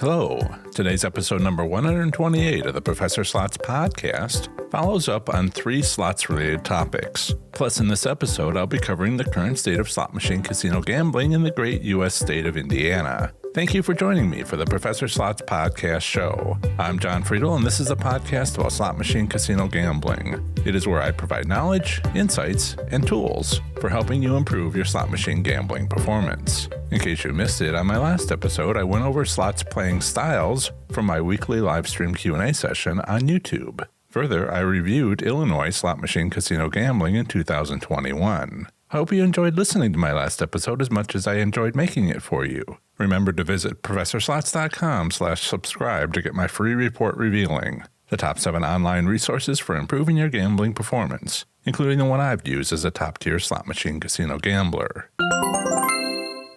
Hello. Today's episode number 128 of the Professor Slots podcast follows up on 3 slots-related topics. Plus, in this episode, I'll be covering the current state of slot machine casino gambling in the great U.S. state of Indiana. Thank you for joining me for the Professor Slots podcast show. I'm John Friedel, and this is a podcast about slot machine casino gambling. It is where I provide knowledge, insights, and tools for helping you improve your slot machine gambling performance. In case you missed it, on my last episode, I went over slots playing styles from my weekly live stream Q&A session on YouTube. Further, I reviewed Illinois slot machine casino gambling in 2021. I hope you enjoyed listening to my last episode as much as I enjoyed making it for you. Remember to visit professorslots.com/subscribe to get my free report revealing the top 7 online resources for improving your gambling performance, including the one I've used as a top-tier slot machine casino gambler.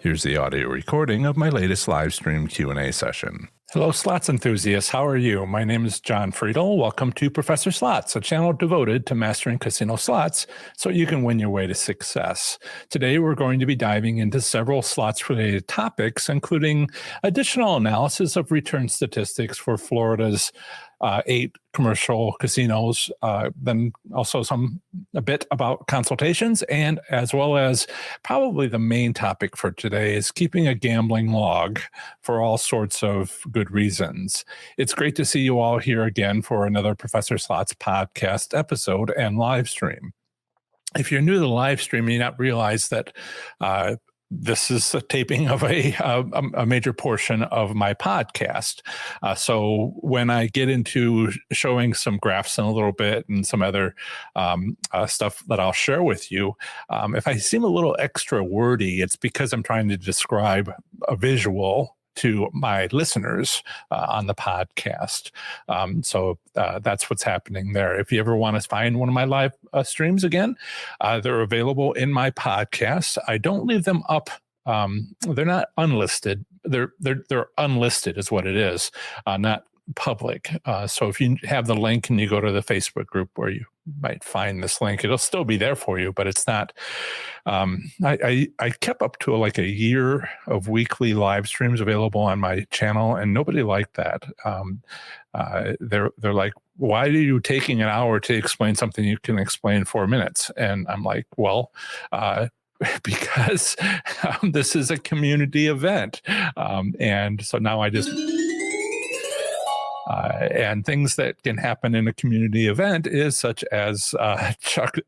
Here's the audio recording of my latest live stream Q&A session. Hello, slots enthusiasts. How are you? My name is John Friedel. Welcome to Professor Slots, a channel devoted to mastering casino slots so you can win your way to success. Today, we're going to be diving into several slots-related topics, including additional analysis of return statistics for Florida's 8 commercial casinos, then also a bit about consultations, and as well as probably the main topic for today is keeping a gambling log for all sorts of good reasons. It's great to see you all here again for another Professor Slots podcast episode and live stream. If you're new to the live stream, you not realize that this is a taping of a major portion of my podcast. So when I get into showing some graphs in a little bit and some other stuff that I'll share with you, if I seem a little extra wordy, it's because I'm trying to describe a visual to my listeners on the podcast. So that's what's happening there. If you ever want to find one of my live streams again, they're available in my podcast. I don't leave them up. They're not unlisted. They're unlisted is what it is, not public. So if you have the link and you go to the Facebook group where you might find this link, it'll still be there for you, but it's not. I kept up to like a year of weekly live streams available on my channel, and nobody liked that. They're like, why are you taking an hour to explain something you can explain in 4 minutes? And I'm like, well, because this is a community event. And so now I just... and things that can happen in a community event is such as Chuck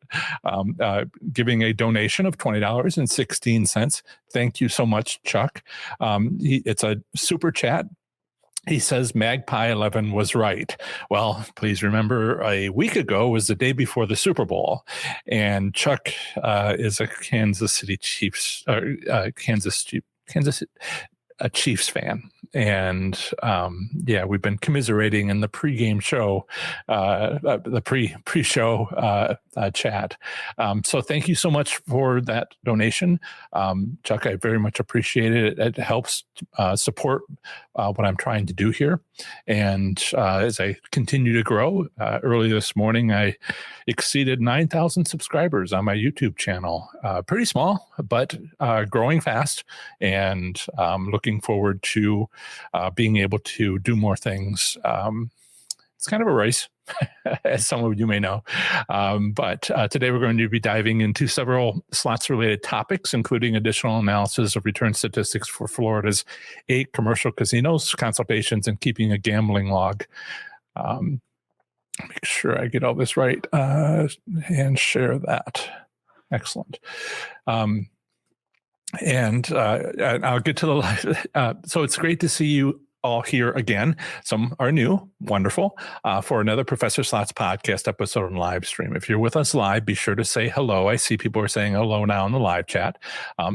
giving a donation of $20.16. Thank you so much, Chuck. It's a super chat. He says Magpie 11 was right. Well, please remember a week ago was the day before the Super Bowl, and Chuck is a Kansas City Chiefs, a Chiefs fan. And we've been commiserating in the pregame show, the pre-show chat. So thank you so much for that donation, Chuck. I very much appreciate it. It helps support what I'm trying to do here. And as I continue to grow, early this morning I exceeded 9,000 subscribers on my YouTube channel. Pretty small, but growing fast, and looking forward to being able to do more things. It's kind of a race, as some of you may know. But today we're going to be diving into several slots-related topics, including additional analysis of return statistics for Florida's 8 commercial casinos, consultations, and keeping a gambling log. Make sure I get all this right and share that. Excellent. And I'll get to the live. So it's great to see you all here again. Some are new, wonderful, for another Professor Slots podcast episode and live stream. If you're with us live, be sure to say hello. I see people are saying hello now in the live chat.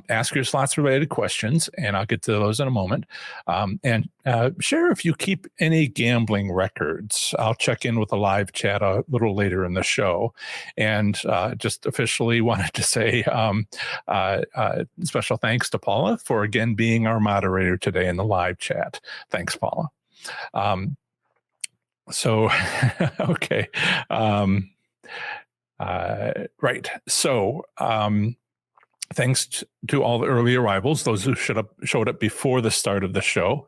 Ask your slots related questions, and I'll get to those in a moment. And share if you keep any gambling records. I'll check in with a live chat a little later in the show. And just officially wanted to say special thanks to Paula for again being our moderator today in the live chat. Thanks, Paula. Okay. Right. So Thanks to all the early arrivals, those who showed up before the start of the show.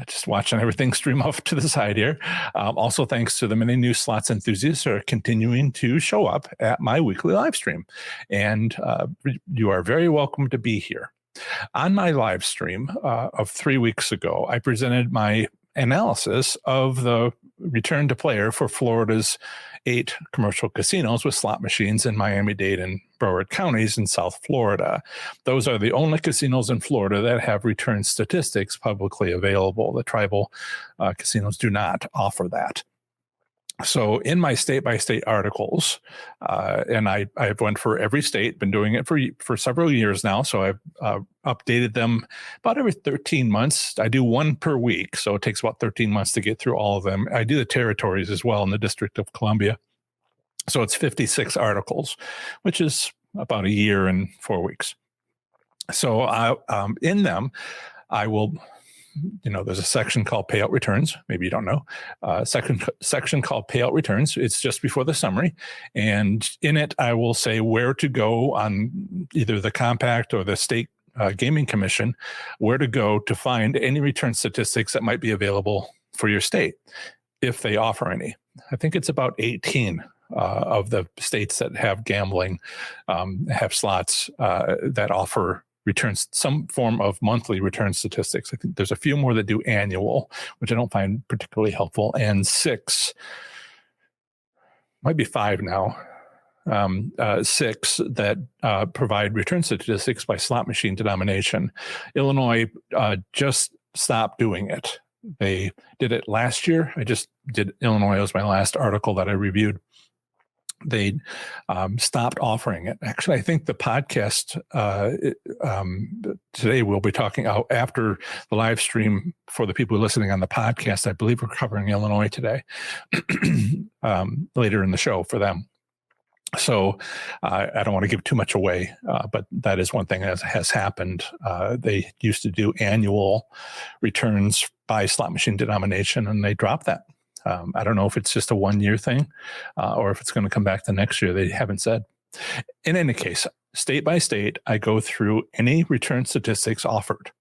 Just watching everything stream off to the side here. Also, thanks to the many new slots enthusiasts who are continuing to show up at my weekly live stream. And you are very welcome to be here. On my live stream of 3 weeks ago, I presented my analysis of the return to player for Florida's 8 commercial casinos with slot machines in Miami-Dade and Broward counties in South Florida. Those are the only casinos in Florida that have return statistics publicly available. The tribal casinos do not offer that. So in my state-by-state articles, and I've went for every state, been doing it for several years now, so I've updated them about every 13 months. I do one per week, so it takes about 13 months to get through all of them. I do the territories as well in the District of Columbia. So it's 56 articles, which is about a year and 4 weeks. So in them, I will... there's a section called payout returns. Maybe you don't know. Section called payout returns. It's just before the summary. And in it, I will say where to go on either the compact or the state gaming commission, where to go to find any return statistics that might be available for your state, if they offer any. I think it's about 18 of the states that have gambling, have slots that offer returns, some form of monthly return statistics. I think there's a few more that do annual, which I don't find particularly helpful, and 6, might be 5 now, 6 that provide return statistics by slot machine denomination. Illinois just stopped doing it. They did it last year. I just did Illinois. It was my last article that I reviewed. They stopped offering it. Actually, I think the podcast today we'll be talking after the live stream for the people listening on the podcast. I believe we're covering Illinois today, later in the show for them. So I don't want to give too much away, but that is one thing that has happened. They used to do annual returns by slot machine denomination, and they dropped that. I don't know if it's just a 1-year thing or if it's going to come back the next year. They haven't said. In any case, state by state, I go through any return statistics offered.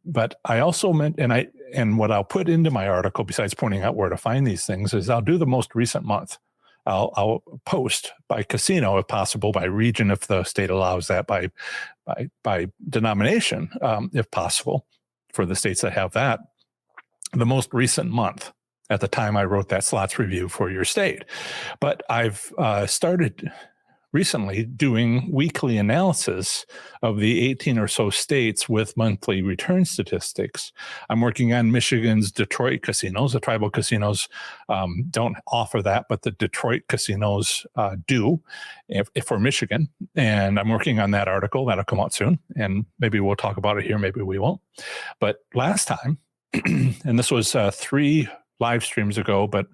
But I also meant, and what I'll put into my article, besides pointing out where to find these things, is I'll do the most recent month. I'll post by casino if possible, by region if the state allows that, by denomination if possible, for the states that have that, the most recent month at the time I wrote that slots review for your state. But I've started recently doing weekly analysis of the 18 or so states with monthly return statistics. I'm working on Michigan's Detroit casinos. The tribal casinos don't offer that, but the Detroit casinos do if for Michigan. And I'm working on that article. That'll come out soon. And maybe we'll talk about it here. Maybe we won't. But last time, and this was 3 live streams ago, but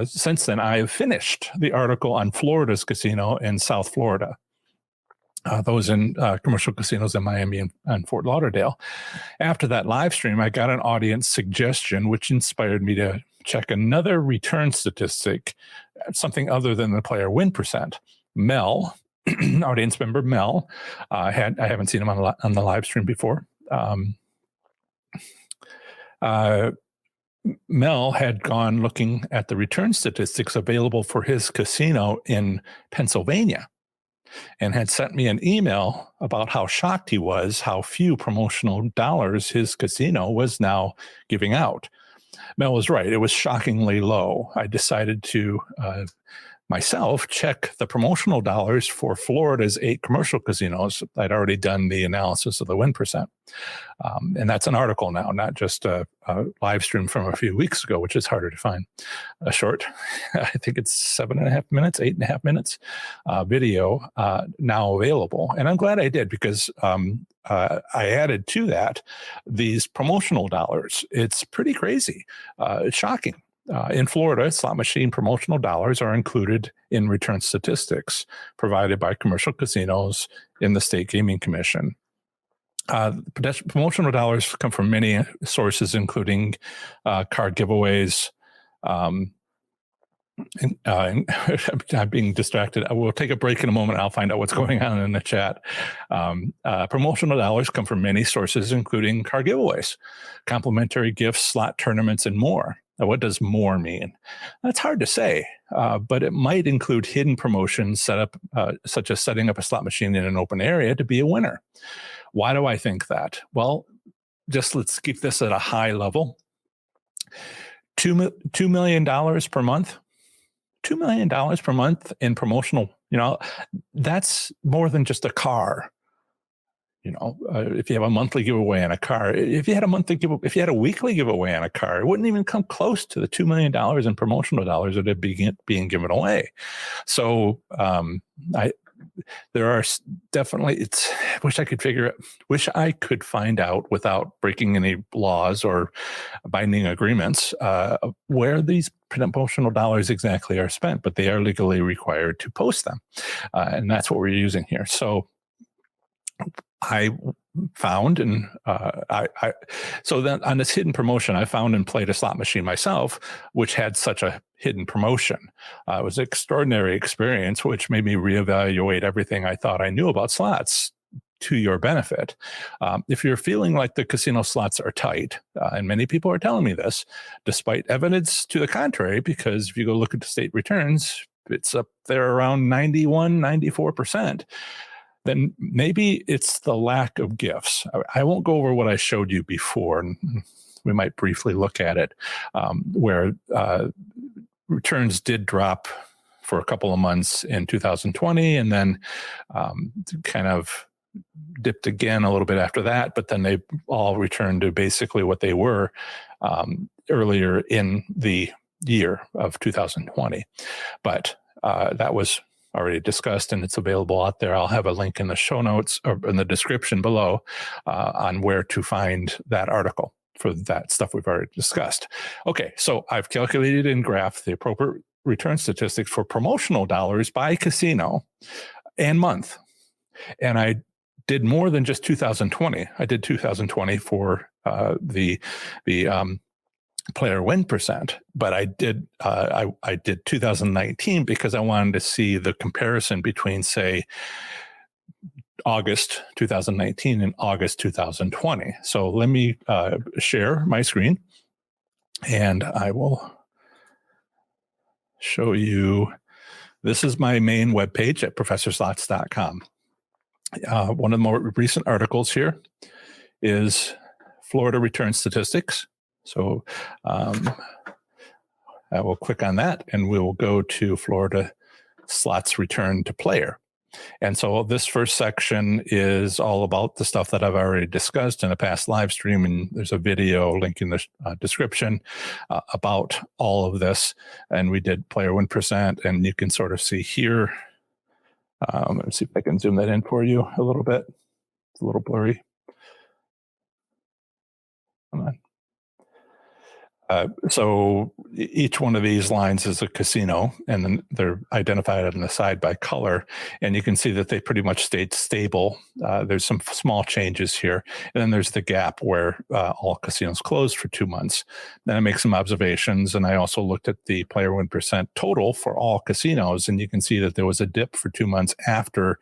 since then I have finished the article on Florida's casino in South Florida, those in commercial casinos in Miami and Fort Lauderdale. After that live stream, I got an audience suggestion, which inspired me to check another return statistic, something other than the player win percent. Mel, audience member Mel, I haven't seen him on the live stream before. Mel had gone looking at the return statistics available for his casino in Pennsylvania and had sent me an email about how shocked he was, how few promotional dollars his casino was now giving out. Mel was right. It was shockingly low. I decided to myself check the promotional dollars for Florida's 8 commercial casinos. I'd already done the analysis of the win percent. And that's an article now, not just a live stream from a few weeks ago, which is harder to find. A short, I think it's 7.5 minutes, 8.5 minutes video now available. And I'm glad I did, because I added to that these promotional dollars. It's pretty crazy. It's shocking. In Florida, slot machine promotional dollars are included in return statistics provided by commercial casinos in the State Gaming Commission. Promotional dollars come from many sources, including card giveaways, I'm being distracted. I will take a break in a moment. I'll find out what's going on in the chat. Promotional dollars come from many sources, including car giveaways, complimentary gifts, slot tournaments, and more. Now, what does more mean? That's hard to say, but it might include hidden promotions such as setting up a slot machine in an open area to be a winner. Why do I think that? Well, just let's keep this at a high level. $2 million per month. $2 million per month in promotional, that's more than just a car. If you have a monthly giveaway on a car, if you had a weekly giveaway on a car, it wouldn't even come close to the $2 million in promotional dollars that are being given away. So there are definitely, wish I could find out without breaking any laws or binding agreements where these promotional dollars exactly are spent, but they are legally required to post them. And that's what we're using here. So I found, and so then on this hidden promotion, I found and played a slot machine myself, which had such a hidden promotion. It was an extraordinary experience, which made me reevaluate everything I thought I knew about slots to your benefit. If you're feeling like the casino slots are tight, and many people are telling me this, despite evidence to the contrary, because if you go look at the state returns, it's up there around 91, 94%. Then maybe it's the lack of gifts. I won't go over what I showed you before, and we might briefly look at it, where returns did drop for a couple of months in 2020, and then kind of dipped again a little bit after that, but then they all returned to basically what they were earlier in the year of 2020. But that was already discussed, and it's available out there. I'll have a link in the show notes or in the description below on where to find that article for that stuff we've already discussed. Okay, so I've calculated and graphed the appropriate return statistics for promotional dollars by casino and month. And I did more than just 2020. I did 2020 for the player win percent, but I did 2019 because I wanted to see the comparison between, say, August 2019 and August 2020. So let me share my screen, and I will show you. This is my main webpage at professorslots.com. One of the more recent articles here is Florida return statistics. So I will click on that, and we will go to Florida slots return to player. And so this first section is all about the stuff that I've already discussed in a past live stream, and there's a video link in the description about all of this. And we did player win percent, and you can sort of see here. Let me see if I can zoom that in for you a little bit. It's a little blurry. Come on. So each one of these lines is a casino, and then they're identified on the side by color. And you can see that they pretty much stayed stable. There's some small changes here. And then there's the gap where all casinos closed for 2 months. Then I make some observations, and I also looked at the player win percent total for all casinos. And you can see that there was a dip for 2 months after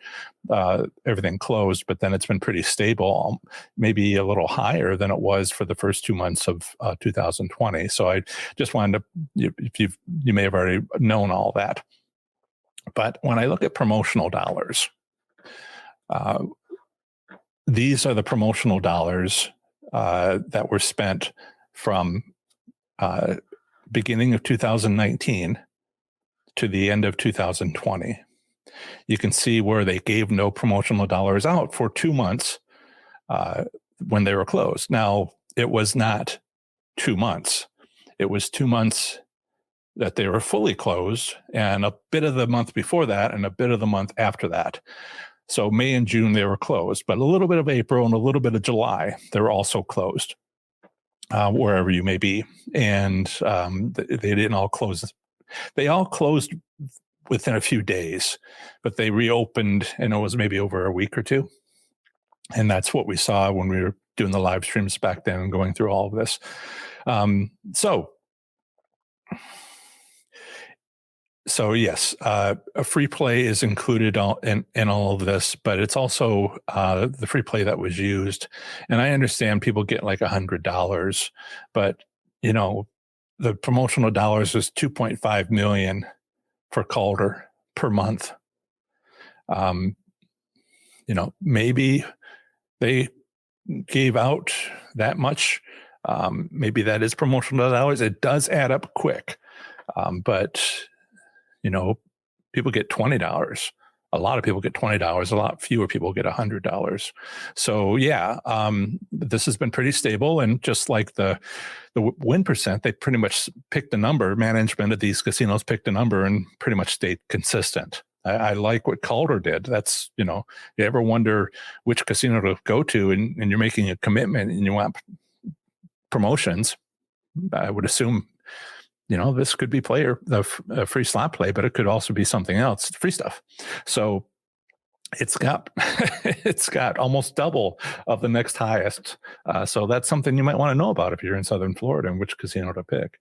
everything closed, but then it's been pretty stable, maybe a little higher than it was for the first 2 months of 2020. So I just wanted to, you may have already known all that. But when I look at promotional dollars, these are the promotional dollars that were spent from beginning of 2019 to the end of 2020. You can see where they gave no promotional dollars out for 2 months when they were closed. Now, it was not 2 months. It was 2 months that they were fully closed, and a bit of the month before that and a bit of the month after that. So May and June, they were closed, but a little bit of April and a little bit of July, they were also closed, wherever you may be. And they didn't all close. They all closed within a few days, but they reopened, and it was maybe over a week or two. And that's what we saw when we were doing the live streams back then and going through all of this. So So yes, a free play is included in all of this, but it's also the free play that was used. And I understand people get like $100, but you know, the promotional dollars was 2.5 million for Calder per month. Maybe they gave out that much. Maybe that is promotional dollars. It does add up quick, but people get $20. A lot of people get $20. A lot fewer people get $100. So yeah, this has been pretty stable, and just like the win percent, they pretty much picked a number. Management of these casinos picked a number and pretty much stayed consistent. I like what Calder did. That's you ever wonder which casino to go to, and you're making a commitment and you want promotions. I would assume this could be the free slot play, but it could also be something else, free stuff. So it's got almost double of the next highest. So that's something you might want to know about if you're in Southern Florida and which casino to pick.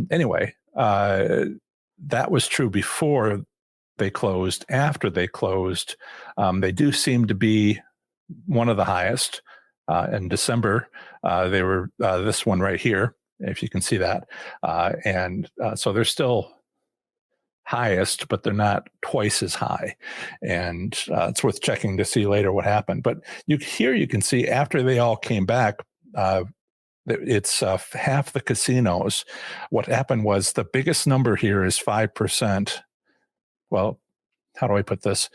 Anyway, that was true before they closed. After they closed, they do seem to be one of the highest. In December, they were this one right here, if you can see that. So they're still highest, but they're not twice as high. And it's worth checking to see later what happened. But you can see after they all came back, it's half the casinos. What happened was the biggest number here is 5%. Well, how do I put this?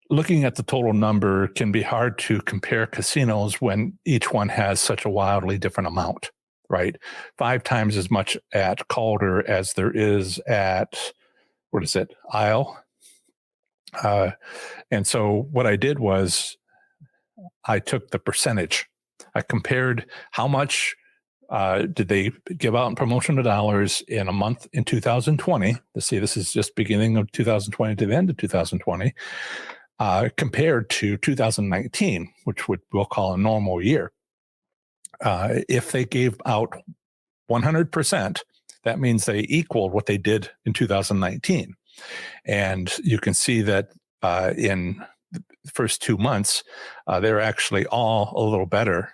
Looking at the total number can be hard to compare casinos when each one has such a wildly different amount, right? 5 times as much at Calder as there is at, Isle. And so what I did was I took the percentage. I compared how much did they give out in promotional dollars in a month in 2020. Let's see, this is just beginning of 2020 to the end of 2020. Compared to 2019, which we'll call a normal year. If they gave out 100%, that means they equaled what they did in 2019. And you can see that in the first 2 months, they're actually all a little better,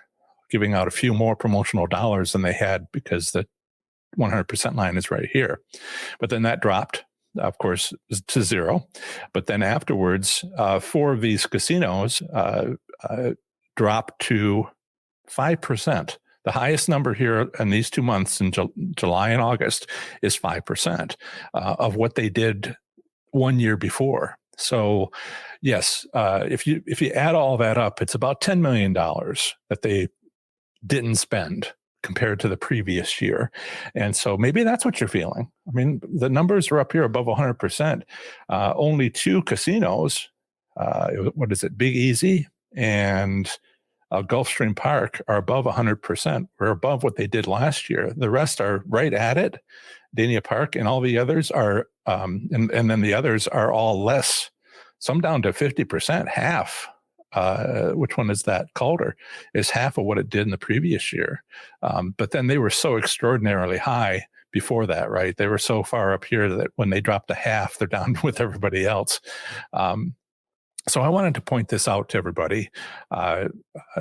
giving out a few more promotional dollars than they had because the 100% line is right here. But then that dropped, of course, to zero. But then afterwards, 4 of these casinos dropped to 5%. The highest number here in these 2 months, in July and August, is 5% of what they did 1 year before. So, yes, if you add all that up, it's about $10 million that they didn't spend compared to the previous year. And so maybe that's what you're feeling. I mean, the numbers are up here above 100%. Only 2 casinos, Big Easy and Gulfstream Park, are above 100%. We're above what they did last year. The rest are right at it. Dania Park and all the others are, and then the others are all less. Some down to 50%, half. Which one is that? Calder is half of what it did in the previous year. But then they were so extraordinarily high before that, right? They were so far up here that when they dropped to half, they're down with everybody else. So I wanted to point this out to everybody.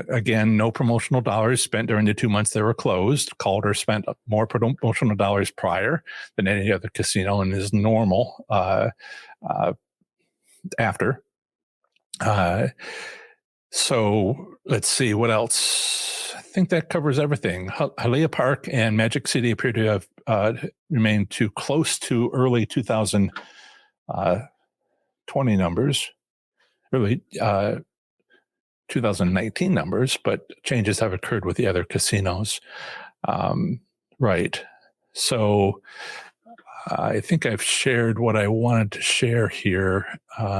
Again, no promotional dollars spent during the 2 months they were closed. Calder spent more promotional dollars prior than any other casino and is normal after. So let's see what else. I think that covers everything. Hialeah Park and Magic City appear to have remained too close to early 2020 numbers, early 2019 numbers, but changes have occurred with the other casinos. Right. So I think I've shared what I wanted to share here.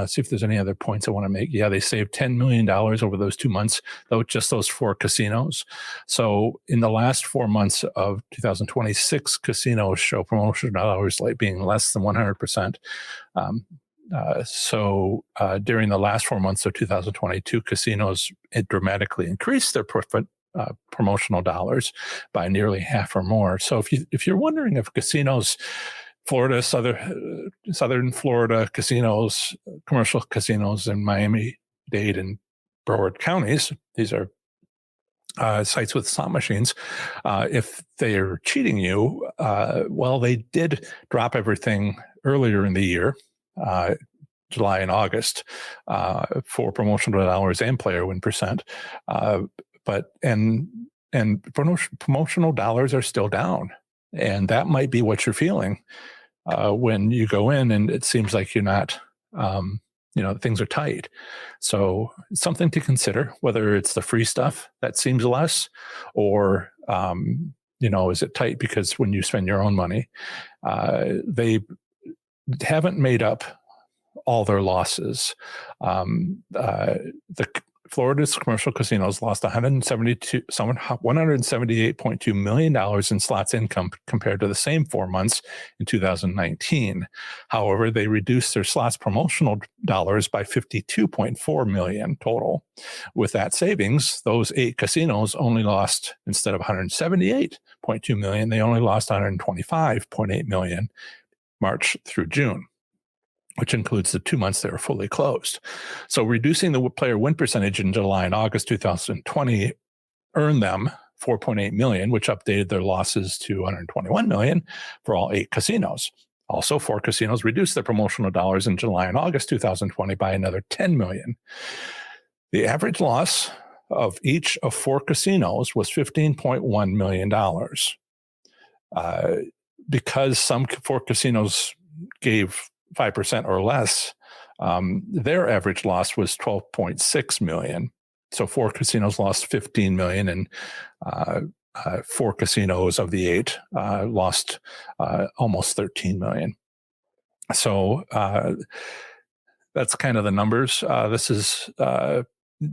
See if there's any other points I want to make. Yeah, they saved $10 million over those 2 months, though, just those 4 casinos. So in the last 4 months of 2026, casinos show promotional dollars like being less than 100%. So during the last 4 months of 2022, casinos dramatically increased their promotional dollars by nearly half or more. So if you're wondering if casinos Southern Florida casinos, commercial casinos in Miami-Dade and Broward counties. These are sites with slot machines. If they're cheating you, well, they did drop everything earlier in the year, July and August, for promotional dollars and player win percent. But promotional dollars are still down, and that might be what you're feeling when you go in and it seems like you're not. Things are tight. So something to consider, whether it's the free stuff that seems less, or is it tight because when you spend your own money, they haven't made up all their losses. Florida's commercial casinos lost $178.2 million in slots income compared to the same 4 months in 2019. However, they reduced their slots promotional dollars by $52.4 million total. With that savings, those 8 casinos only lost, instead of $178.2 million, they only lost $125.8 million March through June, which includes the 2 months they were fully closed. So reducing the player win percentage in July and August 2020 earned them $4.8 million, which updated their losses to $121 million for all 8 casinos. Also, 4 casinos reduced their promotional dollars in July and August 2020 by another $10 million. The average loss of each of 4 casinos was $15.1 million. Because some 4 casinos gave 5% or less, their average loss was $12.6 million. So 4 casinos lost $15 million, and 4 casinos of the 8 lost almost $13 million. So that's kind of the numbers. This is,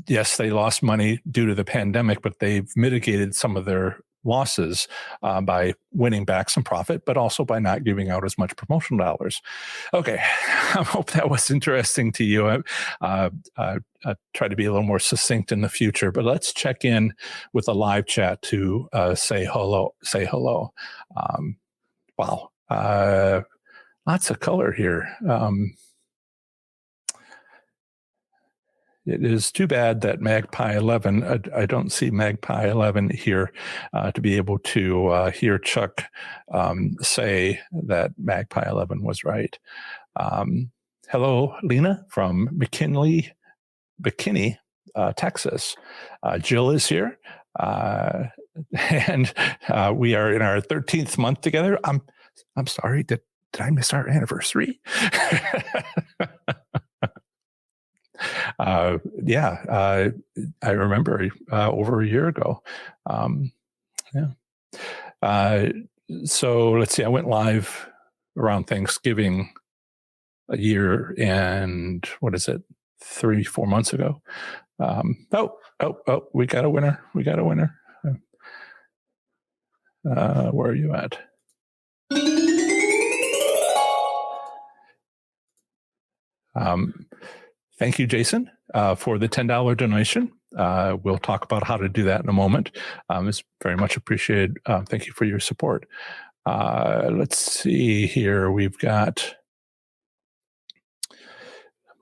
yes, they lost money due to the pandemic, but they've mitigated some of their losses by winning back some profit, but also by not giving out as much promotional dollars. Okay, I hope that was interesting to you. I try to be a little more succinct in the future, but let's check in with a live chat to say hello. Wow, lots of color here. It is too bad that Magpie 11, I don't see Magpie 11 here to be able to hear Chuck say that Magpie 11 was right. Hello, Lena from McKinney, Texas. Jill is here. And we are in our 13th month together. I'm sorry, did I miss our anniversary? I remember over a year ago. So let's see, I went live around Thanksgiving a year and 3-4 months ago. We got a winner. Where are you at? Thank you, Jason, for the $10 donation. We'll talk about how to do that in a moment. It's very much appreciated. Thank you for your support. Let's see here. We've got, I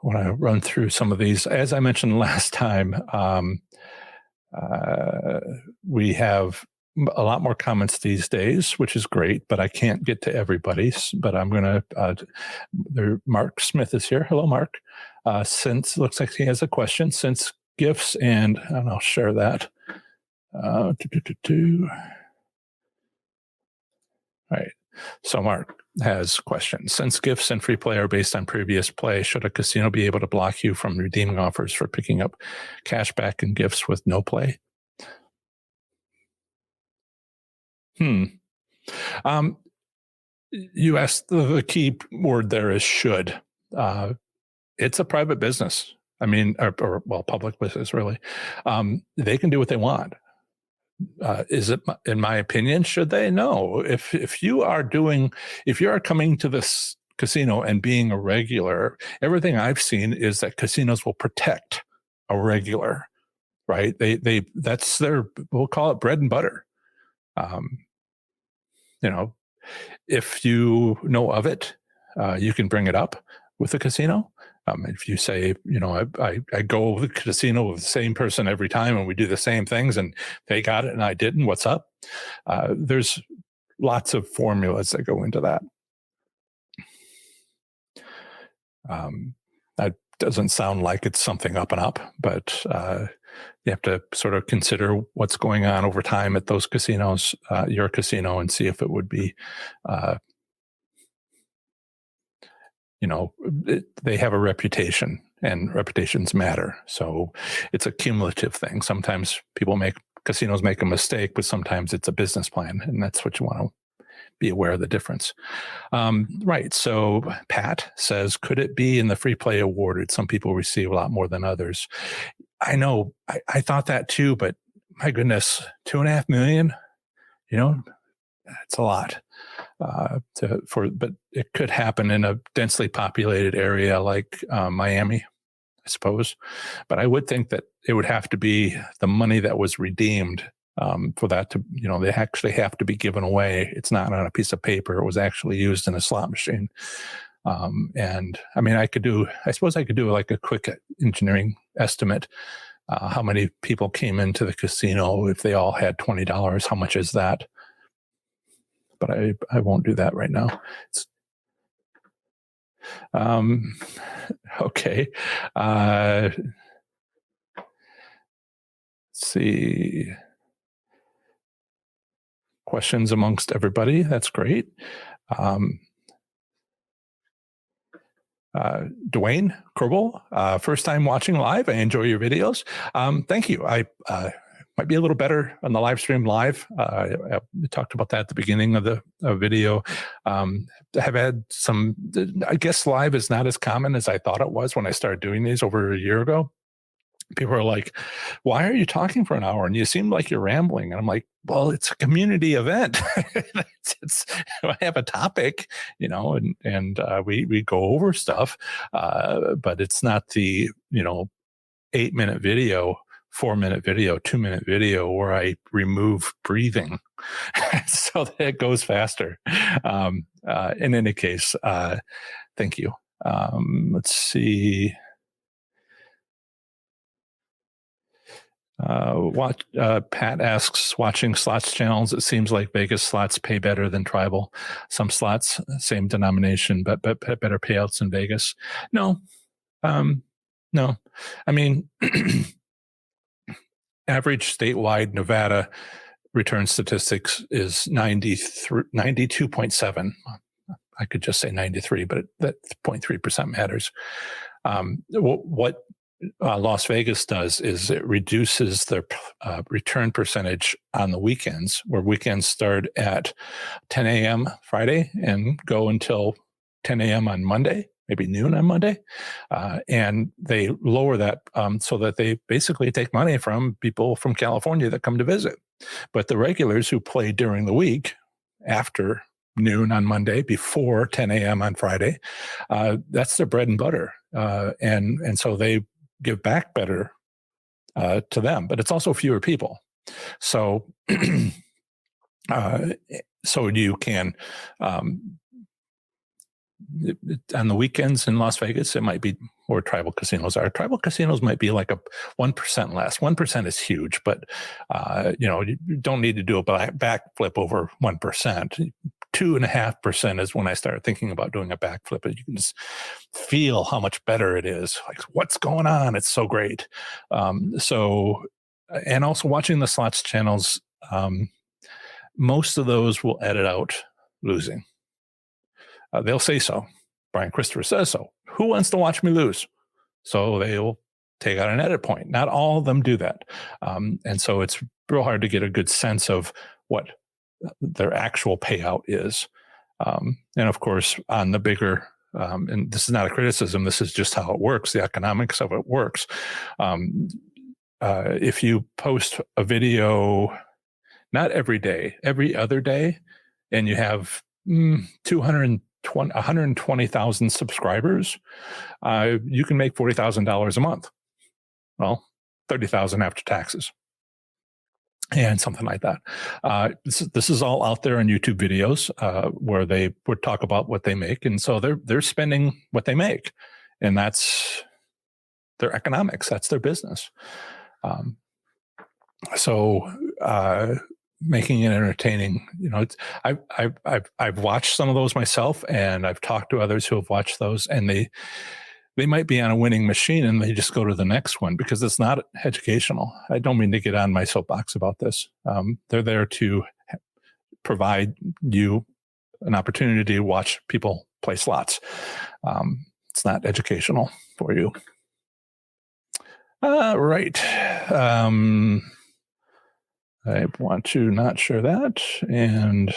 want to run through some of these. As I mentioned last time, we have a lot more comments these days, which is great, but I can't get to everybody's. But I'm going to, Mark Smith is here. Hello, Mark. Since looks like he has a question, since gifts and I'll share that. All right. So Mark has questions. Since gifts and free play are based on previous play, should a casino be able to block you from redeeming offers for picking up cash back and gifts with no play? You asked, the key word there is should. It's a private business. I mean, or public business, really. They can do what they want. Is it, in my opinion, should they? No. If you are coming to this casino and being a regular, everything I've seen is that casinos will protect a regular, right? That's their, we'll call it bread and butter. If you know of it, you can bring it up with the casino. If you say, I go to the casino with the same person every time and we do the same things and they got it and I didn't, what's up? There's lots of formulas that go into that. That doesn't sound like it's something up and up, but you have to sort of consider what's going on over time at those casinos, your casino, and see if it would be, they have a reputation and reputations matter. So it's a cumulative thing. Sometimes casinos make a mistake, but sometimes it's a business plan, and that's what you want to be aware of the difference. Right. So Pat says, could it be in the free play awarded? Some people receive a lot more than others. I know. I thought that too, but my goodness, 2.5 million, it's a lot. But it could happen in a densely populated area like Miami, I suppose. But I would think that it would have to be the money that was redeemed for that to, they actually have to be given away. It's not on a piece of paper. It was actually used in a slot machine. And I mean, I suppose I could do like a quick engineering estimate. How many people came into the casino if they all had $20? How much is that? But I won't do that right now. Okay. Let's see. Questions amongst everybody. That's great. Dwayne Kerbal, first time watching live. I enjoy your videos. Thank you. I might be a little better on the live stream live. I talked about that at the beginning of the video. I have had I guess live is not as common as I thought it was when I started doing these over a year ago. People are like, why are you talking for an hour? And you seem like you're rambling. And I'm like, well, it's a community event. I have a topic, and we go over stuff, but it's not the, 8-minute video, 4-minute video, 2-minute video where I remove breathing so that it goes faster. In any case, thank you. Let's see. Pat asks, watching slots channels, it seems like Vegas slots pay better than tribal. Some slots, same denomination, but better payouts in Vegas. No. No. I mean, average statewide Nevada return statistics is 92.7. I could just say 93, but that 0.3% matters. What Las Vegas does is it reduces their return percentage on the weekends, where weekends start at 10 a.m. Friday and go until 10 a.m. on Monday, maybe noon on Monday. And they lower that so that they basically take money from people from California that come to visit. But the regulars who play during the week after noon on Monday, before 10 a.m. on Friday, that's their bread and butter. And so they give back better to them, but it's also fewer people. So, so you can, on the weekends in Las Vegas, it might be where tribal casinos are. Tribal casinos might be like a 1% less. 1% is huge, but you don't need to do a backflip over 1%. 2.5% is when I started thinking about doing a backflip. You can just feel how much better it is. Like, what's going on? It's so great. And also watching the slots channels, most of those will edit out losing. They'll say so. Brian Christopher says so. Who wants to watch me lose? So they'll take out an edit point. Not all of them do that. And so it's real hard to get a good sense of what their actual payout is. And of course, on the bigger, and this is not a criticism, this is just how it works, the economics of it works. If you post a video, not every day, every other day, and you have 120,000 subscribers, you can make $40,000 a month. Well, $30,000 after taxes. and something like that. This is all out there in YouTube videos where they would talk about what they make, and so they're spending what they make, and that's their economics. That's their business. So making it entertaining, I've watched some of those myself, and I've talked to others who have watched those, and they might be on a winning machine and they just go to the next one because it's not educational. I don't mean to get on my soapbox about this. They're there to provide you an opportunity to watch people play slots. It's not educational for you. Right. I want to not share that. And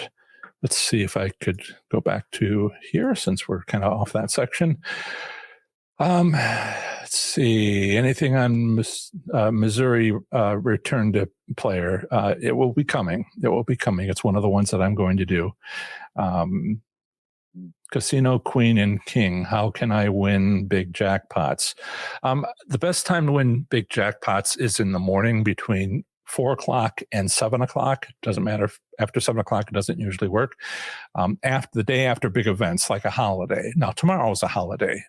let's see if I could go back to here since we're kind of off that section. Let's see. Anything on Missouri return to player? It will be coming. It will be coming. It's one of the ones that I'm going to do. Casino Queen and King. How can I win big jackpots? The best time to win big jackpots is in the morning between 4 o'clock and 7 o'clock. Doesn't matter if after 7 o'clock, it doesn't usually work. After the day after big events like a holiday. Now, tomorrow is a holiday.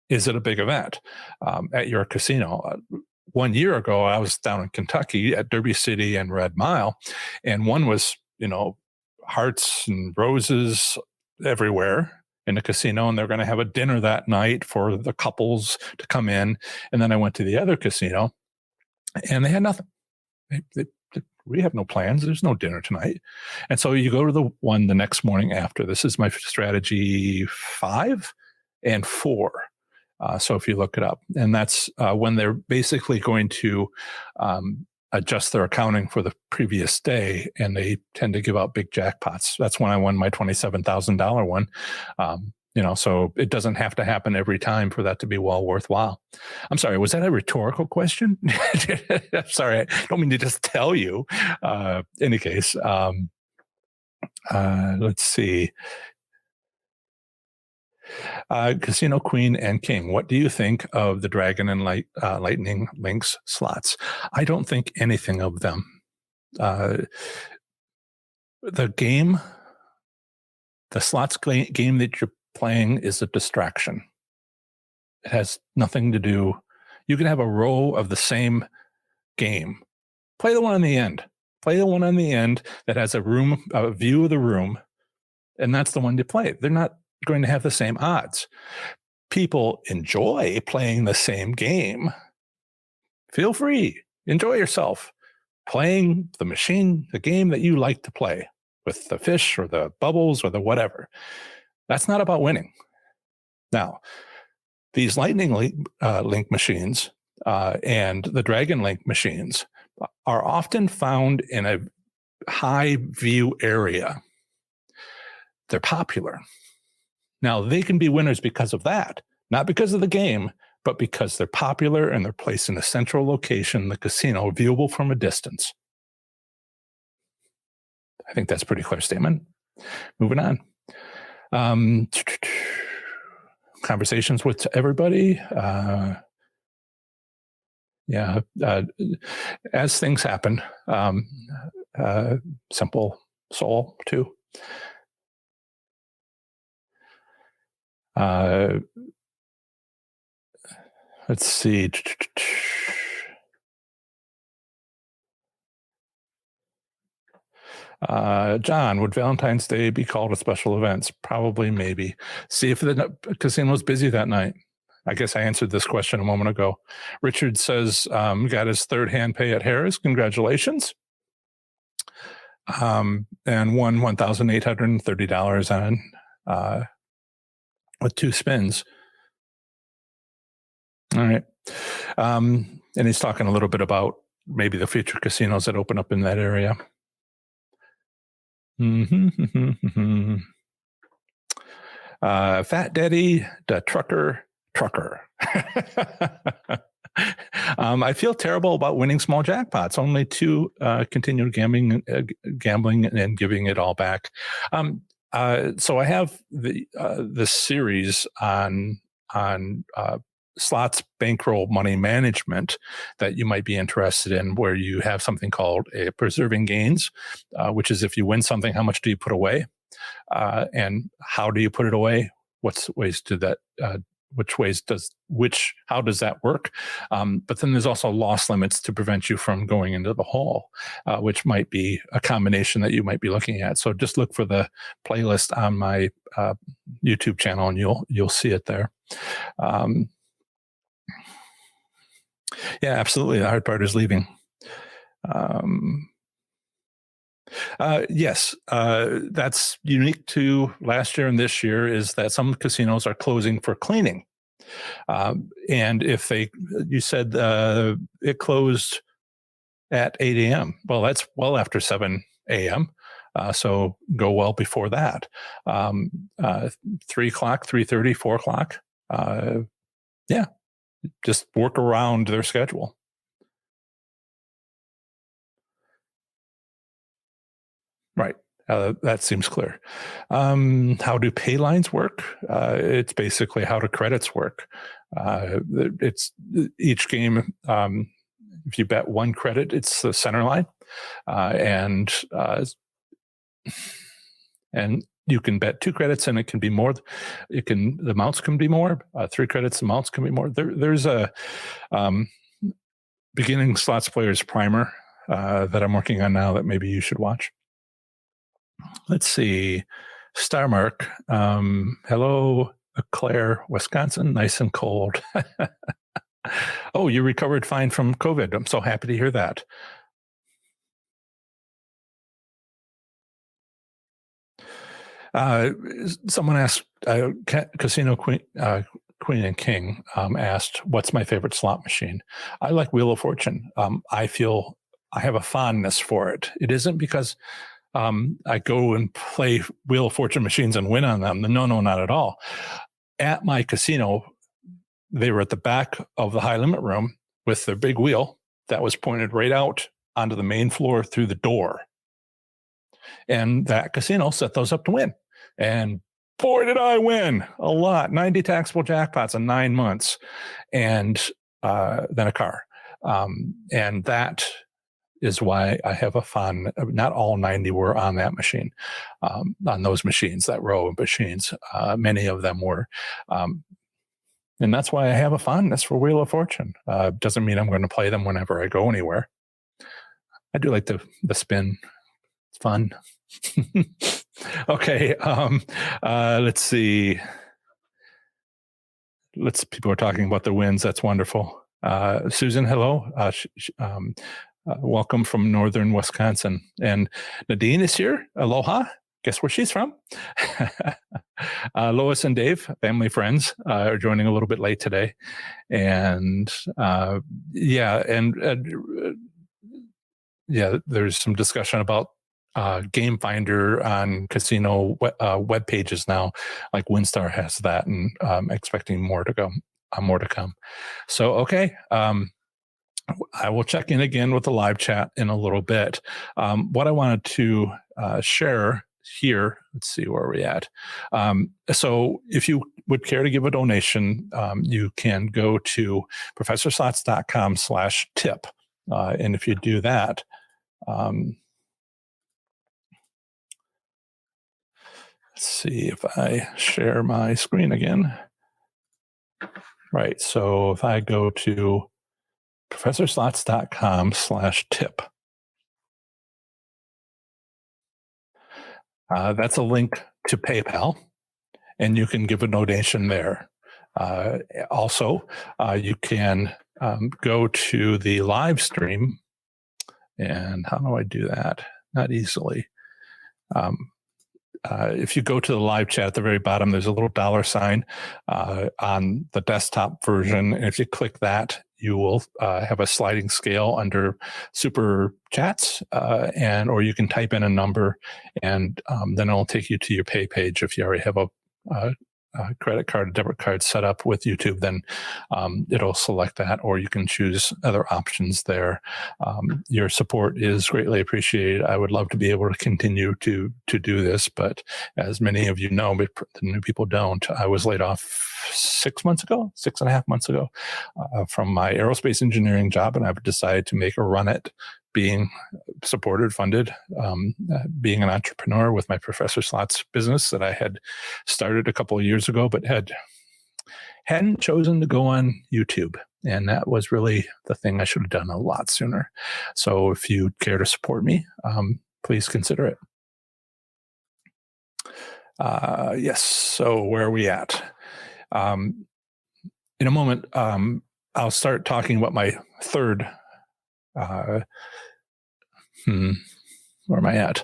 Is it a big event at your casino? 1 year ago, I was down in Kentucky at Derby City and Red Mile, and one was, hearts and roses everywhere in the casino, and they're going to have a dinner that night for the couples to come in. And then I went to the other casino, and they had nothing. We have no plans. There's no dinner tonight. And so you go to the one the next morning after. This is my strategy 5 and 4. So if you look it up, and that's when they're basically going to adjust their accounting for the previous day, and they tend to give out big jackpots. That's when I won my $27,000 one. So it doesn't have to happen every time for that to be well worthwhile. I'm sorry, was that a rhetorical question? I'm sorry, I don't mean to just tell you. Any case, let's see. Casino Queen and King. What do you think of the Dragon and Lightning Links slots? I don't think anything of them. The slots game that you're playing is a distraction. It has nothing to do. You can have a row of the same game. Play the one on the end. Play the one on the end that has a view of the room, and that's the one to play. They're not going to have the same odds. People enjoy playing the same game. Feel free. Enjoy yourself playing the game that you like to play with the fish or the bubbles or the whatever. That's not about winning. Now, these Lightning Link machines and the Dragon Link machines are often found in a high view area. They're popular. Now, they can be winners because of that, not because of the game, but because they're popular and they're placed in a central location in the casino, viewable from a distance. I think that's a pretty clear statement. Moving on. Conversations with everybody. As things happen, Simple Soul too. Let's see. John, would Valentine's Day be called a special event? Probably, maybe. See if the casino's busy that night. I guess I answered this question a moment ago. Richard says, got his third hand pay at Harris. Congratulations. And won $1,830 on with 2 spins. All right. And he's talking a little bit about maybe the future casinos that open up in that area. Fat Daddy, the trucker. I feel terrible about winning small jackpots, only to continue gambling and giving it all back. So I have this series on slots bankroll money management that you might be interested in, where you have something called a preserving gains, which is if you win something, how much do you put away, and how do you put it away? What's ways to that? How does that work? But then there's also loss limits to prevent you from going into the hole, which might be a combination that you might be looking at. So just look for the playlist on my YouTube channel, and you'll see it there. Yeah, absolutely. The hard part is leaving. Yes, that's unique to last year and this year, is that some casinos are closing for cleaning. And if you said it closed at 8 a.m., well, that's well after 7 a.m. So go well before that. 3 o'clock, 3:30, 4 o'clock. Yeah, just work around their schedule. Right. That seems clear. How do pay lines work? It's basically how do credits work. It's each game. If you bet 1 credit, it's the center line, and you can bet 2 credits, and it can be more. The amounts can be more. 3 credits, the amounts can be more. There's a beginning slots players primer that I'm working on now that maybe you should watch. Let's see. Starmark. Hello, Claire, Wisconsin. Nice and cold. Oh, you recovered fine from COVID. I'm so happy to hear that. Someone asked, Casino Queen and King asked, what's my favorite slot machine? I like Wheel of Fortune. I feel I have a fondness for it. It isn't because I go and play Wheel of Fortune machines and win on them. No, not at all. At my casino, they were at the back of the high limit room with their big wheel that was pointed right out onto the main floor through the door. And that casino set those up to win. And boy, did I win a lot. 90 taxable jackpots in 9 months, and then a car. And that is why I have a fond. Not all 90 were on that machine, on those machines, that row of machines. Many of them were. And that's why I have a fondness for Wheel of Fortune. Doesn't mean I'm going to play them whenever I go anywhere. I do like the spin. It's fun. Okay. Let's see. People are talking about the wins. That's wonderful. Susan, hello. Welcome from northern Wisconsin. And Nadine is here. Aloha. Guess where she's from? Lois and Dave, family friends, are joining a little bit late today. And there's some discussion about Game Finder on casino web pages now, like WinStar has that, and expecting more to come. So, okay. I will check in again with the live chat in a little bit. What I wanted to share here, let's see where we're at. So if you would care to give a donation, you can go to professorslots.com/tip. And if you do that, let's see if I share my screen again. Right. So if I go to professorslots.com/tip, that's a link to PayPal, and you can give a donation there. Also, you can go to the live stream. And how do I do that? Not easily. If you go to the live chat at the very bottom, there's a little $sign on the desktop version. And if you click that, you will have a sliding scale under super chats, or you can type in a number, and then it'll take you to your pay page if you already have a credit card, debit card set up with YouTube, then it'll select that, or you can choose other options there. Your support is greatly appreciated. I would love to be able to continue to do this, but as many of you know, but the new people don't, I was laid off 6.5 months ago from my aerospace engineering job, and I've decided to make a run at being supported, funded, being an entrepreneur with my Professor Slots business that I had started a couple of years ago, but hadn't chosen to go on YouTube. And that was really the thing I should have done a lot sooner. So if you care to support me, please consider it. Yes. So where are we at? In a moment, I'll start talking about my third. Where am I at?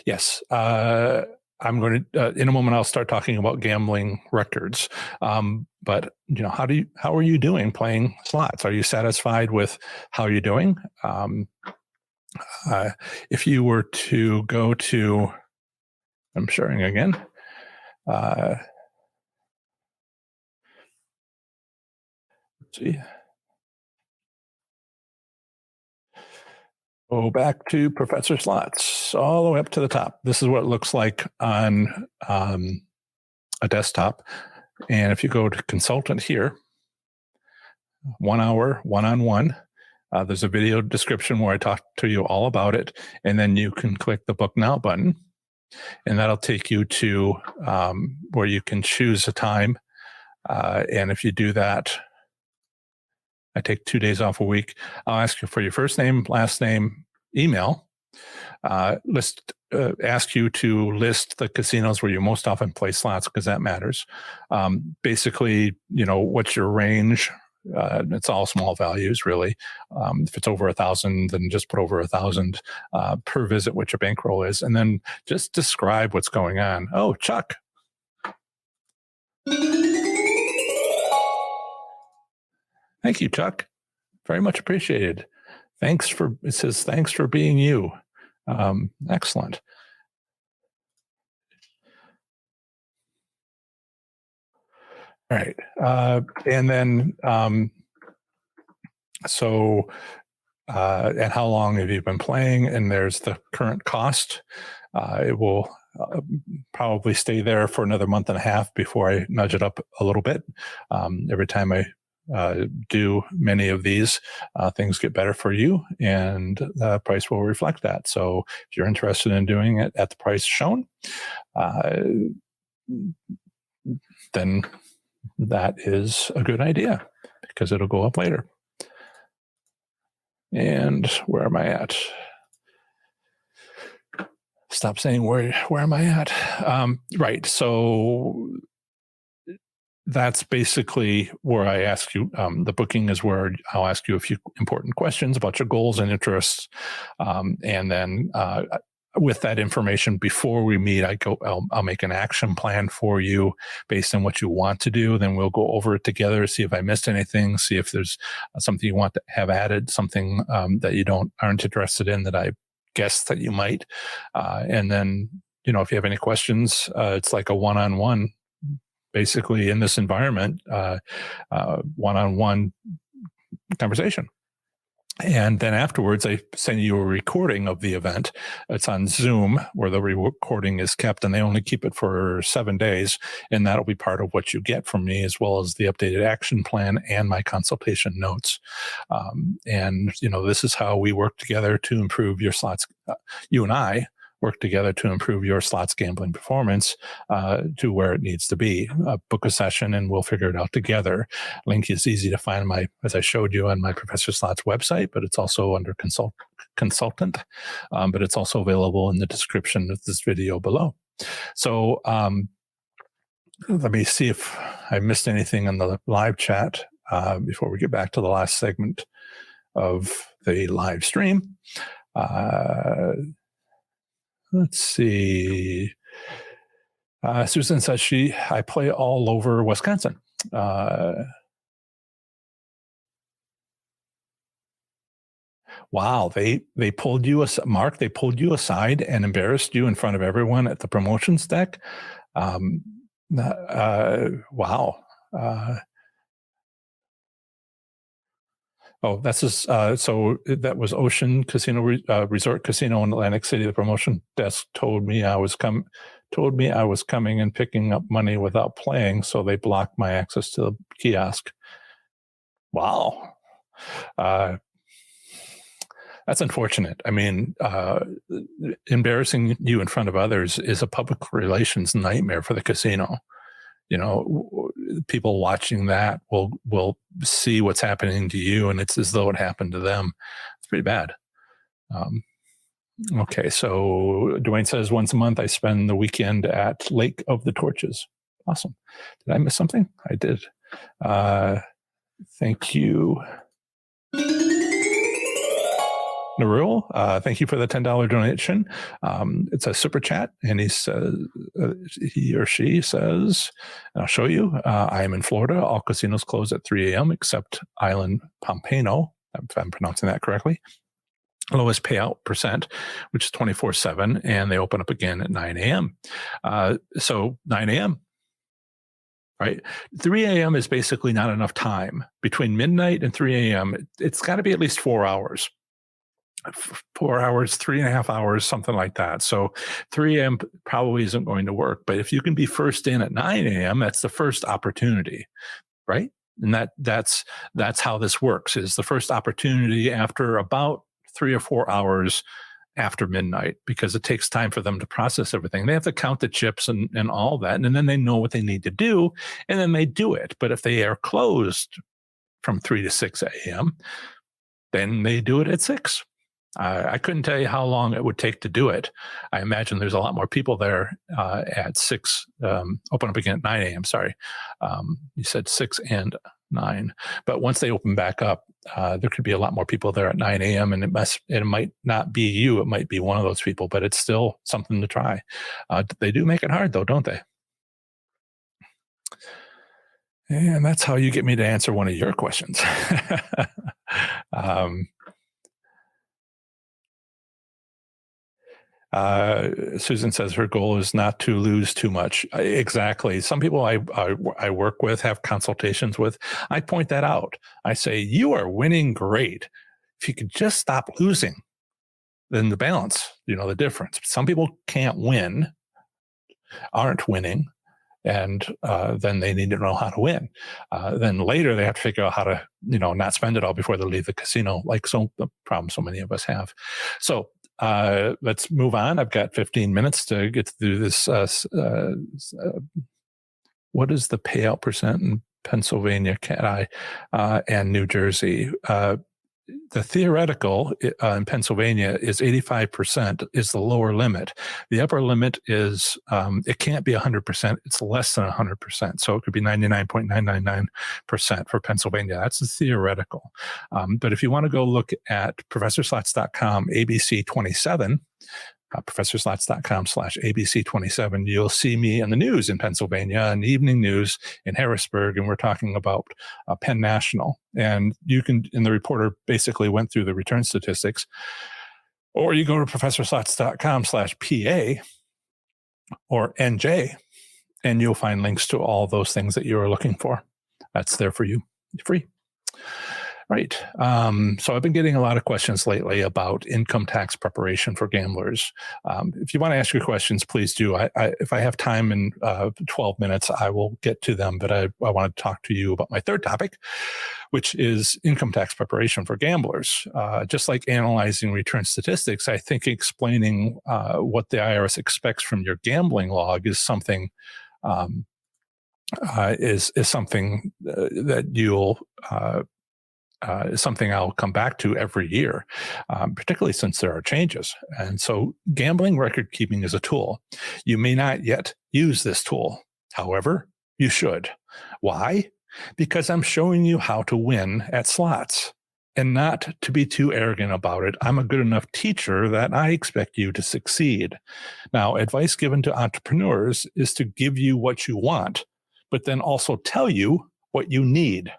Yes. I'm going to, in a moment, I'll start talking about gambling records. But how are you doing playing slots? Are you satisfied with how you're doing? If you were to go to, I'm sharing again. Let's see. Go back to Professor Slots, all the way up to the top. This is what it looks like on a desktop. And if you go to consultant here, 1 hour, one-on-one, there's a video description where I talk to you all about it. And then you can click the book now button, and that'll take you to where you can choose a time. And if you do that, I take 2 days off a week. I'll ask you for your first name, last name, email. Ask you to list the casinos where you most often play slots, because that matters. Basically, what's your range? It's all small values, really. If it's over 1,000, then just put over 1,000 per visit, which a bankroll is, and then just describe what's going on. Oh, Chuck. Thank you, Chuck. Very much appreciated. It says, thanks for being you. Excellent. All right. And then, and how long have you been playing? And there's the current cost. It will probably stay there for another month and a half before I nudge it up a little bit. Every time I do many of these, things get better for you, and the price will reflect that. So if you're interested in doing it at the price shown, then that is a good idea, because it'll go up later. And where am I at? Stop saying where am I at? Right. So that's basically where I ask you. The booking is where I'll ask you a few important questions about your goals and interests, and then with that information, before we meet, I'll make an action plan for you based on what you want to do. Then we'll go over it together, see if I missed anything, see if there's something you want to have added, something that you aren't interested in that I guess that you might. And then, if you have any questions, it's like a one-on-one, basically in this environment, one-on-one conversation. And then afterwards, I send you a recording of the event. It's on Zoom, where the recording is kept, and they only keep it for 7 days. And that'll be part of what you get from me, as well as the updated action plan and my consultation notes. And this is how we work together to improve your slots. You and I work together to improve your slots gambling performance to where it needs to be. Book a session and we'll figure it out together. Link is easy to find as I showed you, on my Professor Slots website, but it's also under consultant, but it's also available in the description of this video below. So let me see if I missed anything in the live chat before we get back to the last segment of the live stream. Let's see. Susan says I play all over Wisconsin. Wow, they pulled you, Mark. They pulled you aside and embarrassed you in front of everyone at the promotions deck. Wow. That's just, so that was Ocean Casino Resort Casino in Atlantic City. The promotion desk told me I was coming and picking up money without playing, so they blocked my access to the kiosk. Wow. That's unfortunate. I mean, embarrassing you in front of others is a public relations nightmare for the casino. People watching that will see what's happening to you, and it's as though it happened to them. It's pretty bad. Okay, so Dwayne says once a month I spend the weekend at Lake of the Torches. Awesome. Did I miss something? I did. Thank you. Narul, thank you for the $10 donation. It's a super chat, and he or she says, and I'll show you, I am in Florida. All casinos close at 3 a.m. except Island Pompano, if I'm pronouncing that correctly. Lowest payout percent, which is 24/7, and they open up again at 9 a.m. So 9 a.m., right? 3 a.m. is basically not enough time. Between midnight and 3 a.m., it's got to be at least 4 hours. 4 hours, 3.5 hours, something like that. So 3 a.m. probably isn't going to work. But if you can be first in at 9 a.m., that's the first opportunity, right? And that's how this works, is the first opportunity after about 3 or 4 hours after midnight, because it takes time for them to process everything. They have to count the chips and all that, and then they know what they need to do, and then they do it. But if they are closed from 3 to 6 a.m., then they do it at 6. I couldn't tell you how long it would take to do it. I imagine there's a lot more people there at 6, open up again at 9 a.m., sorry. You said 6 and 9. But once they open back up, there could be a lot more people there at 9 a.m., and it might not be you. It might be one of those people, but it's still something to try. They do make it hard, though, don't they? And that's how you get me to answer one of your questions. Susan says her goal is not to lose too much. Exactly. Some people I work with, have consultations with, I point that out. I say, you are winning great. If you could just stop losing, then the balance, the difference. Some people can't win, aren't winning, and then they need to know how to win. Then later they have to figure out how to, not spend it all before they leave the casino, like the problem so many of us have. So let's move on. I've got 15 minutes to get through this. What is the payout percent in Pennsylvania, and New Jersey? The theoretical in Pennsylvania is 85% is the lower limit. The upper limit is, it can't be 100%. It's less than 100%. So it could be 99.999% for Pennsylvania. That's the theoretical. But if you want to go look at ProfessorSlots.com, ABC27, ProfessorSlots.com/ABC27, you'll see me in the news in Pennsylvania and evening news in Harrisburg, and we're talking about Penn National. And you can, and the reporter basically went through the return statistics, or you go to ProfessorSlots.com/PA or NJ, and you'll find links to all those things that you're looking for. That's there for you, free. Right. So I've been getting a lot of questions lately about income tax preparation for gamblers. If you want to ask your questions, please do. If I have time in 12 minutes, I will get to them. But I want to talk to you about my third topic, which is income tax preparation for gamblers. Just like analyzing return statistics, I think explaining what the IRS expects from your gambling log is something something that you'll is something I'll come back to every year, particularly since there are changes. And so gambling record keeping is a tool. You may not yet use this tool. However, you should. Why? Because I'm showing you how to win at slots, and not to be too arrogant about it. I'm a good enough teacher that I expect you to succeed. Now, advice given to entrepreneurs is to give you what you want, but then also tell you what you need.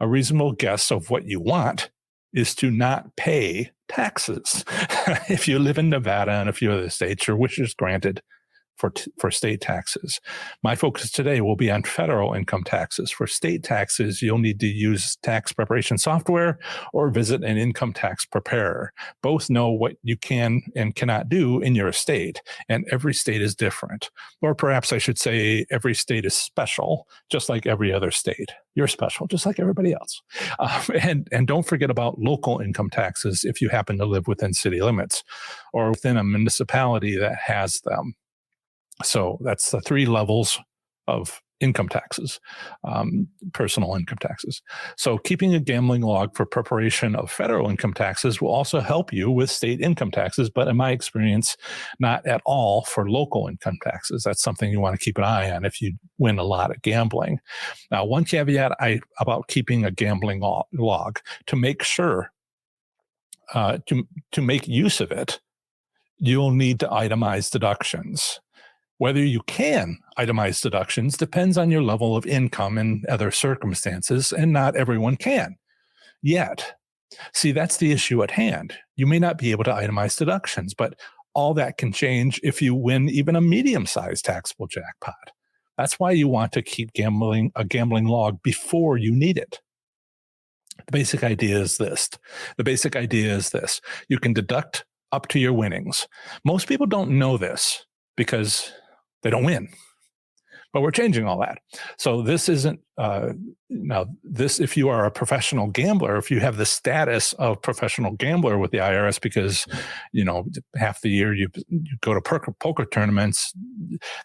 A reasonable guess of what you want is to not pay taxes. If you live in Nevada and a few other states, your wish is granted. for state taxes. My focus today will be on federal income taxes. For state taxes, you'll need to use tax preparation software or visit an income tax preparer. Both know what you can and cannot do in your state, and every state is different. Or perhaps I should say every state is special, just like every other state. You're special, just like everybody else. And don't forget about local income taxes if you happen to live within city limits or within a municipality that has them. So that's the 3 levels of income taxes, personal income taxes. So keeping a gambling log for preparation of federal income taxes will also help you with state income taxes, but in my experience, not at all for local income taxes. That's something you want to keep an eye on if you win a lot at gambling. Now, one caveat about keeping a gambling log, to make sure to make use of it, you'll need to itemize deductions. Whether you can itemize deductions depends on your level of income and other circumstances, and not everyone can yet. See, that's the issue at hand. You may not be able to itemize deductions, but all that can change if you win even a medium-sized taxable jackpot. That's why you want to keep a gambling log before you need it. The basic idea is this. You can deduct up to your winnings. Most people don't know this because they don't win. But we're changing all that. So this isn't, if you are a professional gambler, if you have the status of professional gambler with the IRS because, half the year you go to poker tournaments,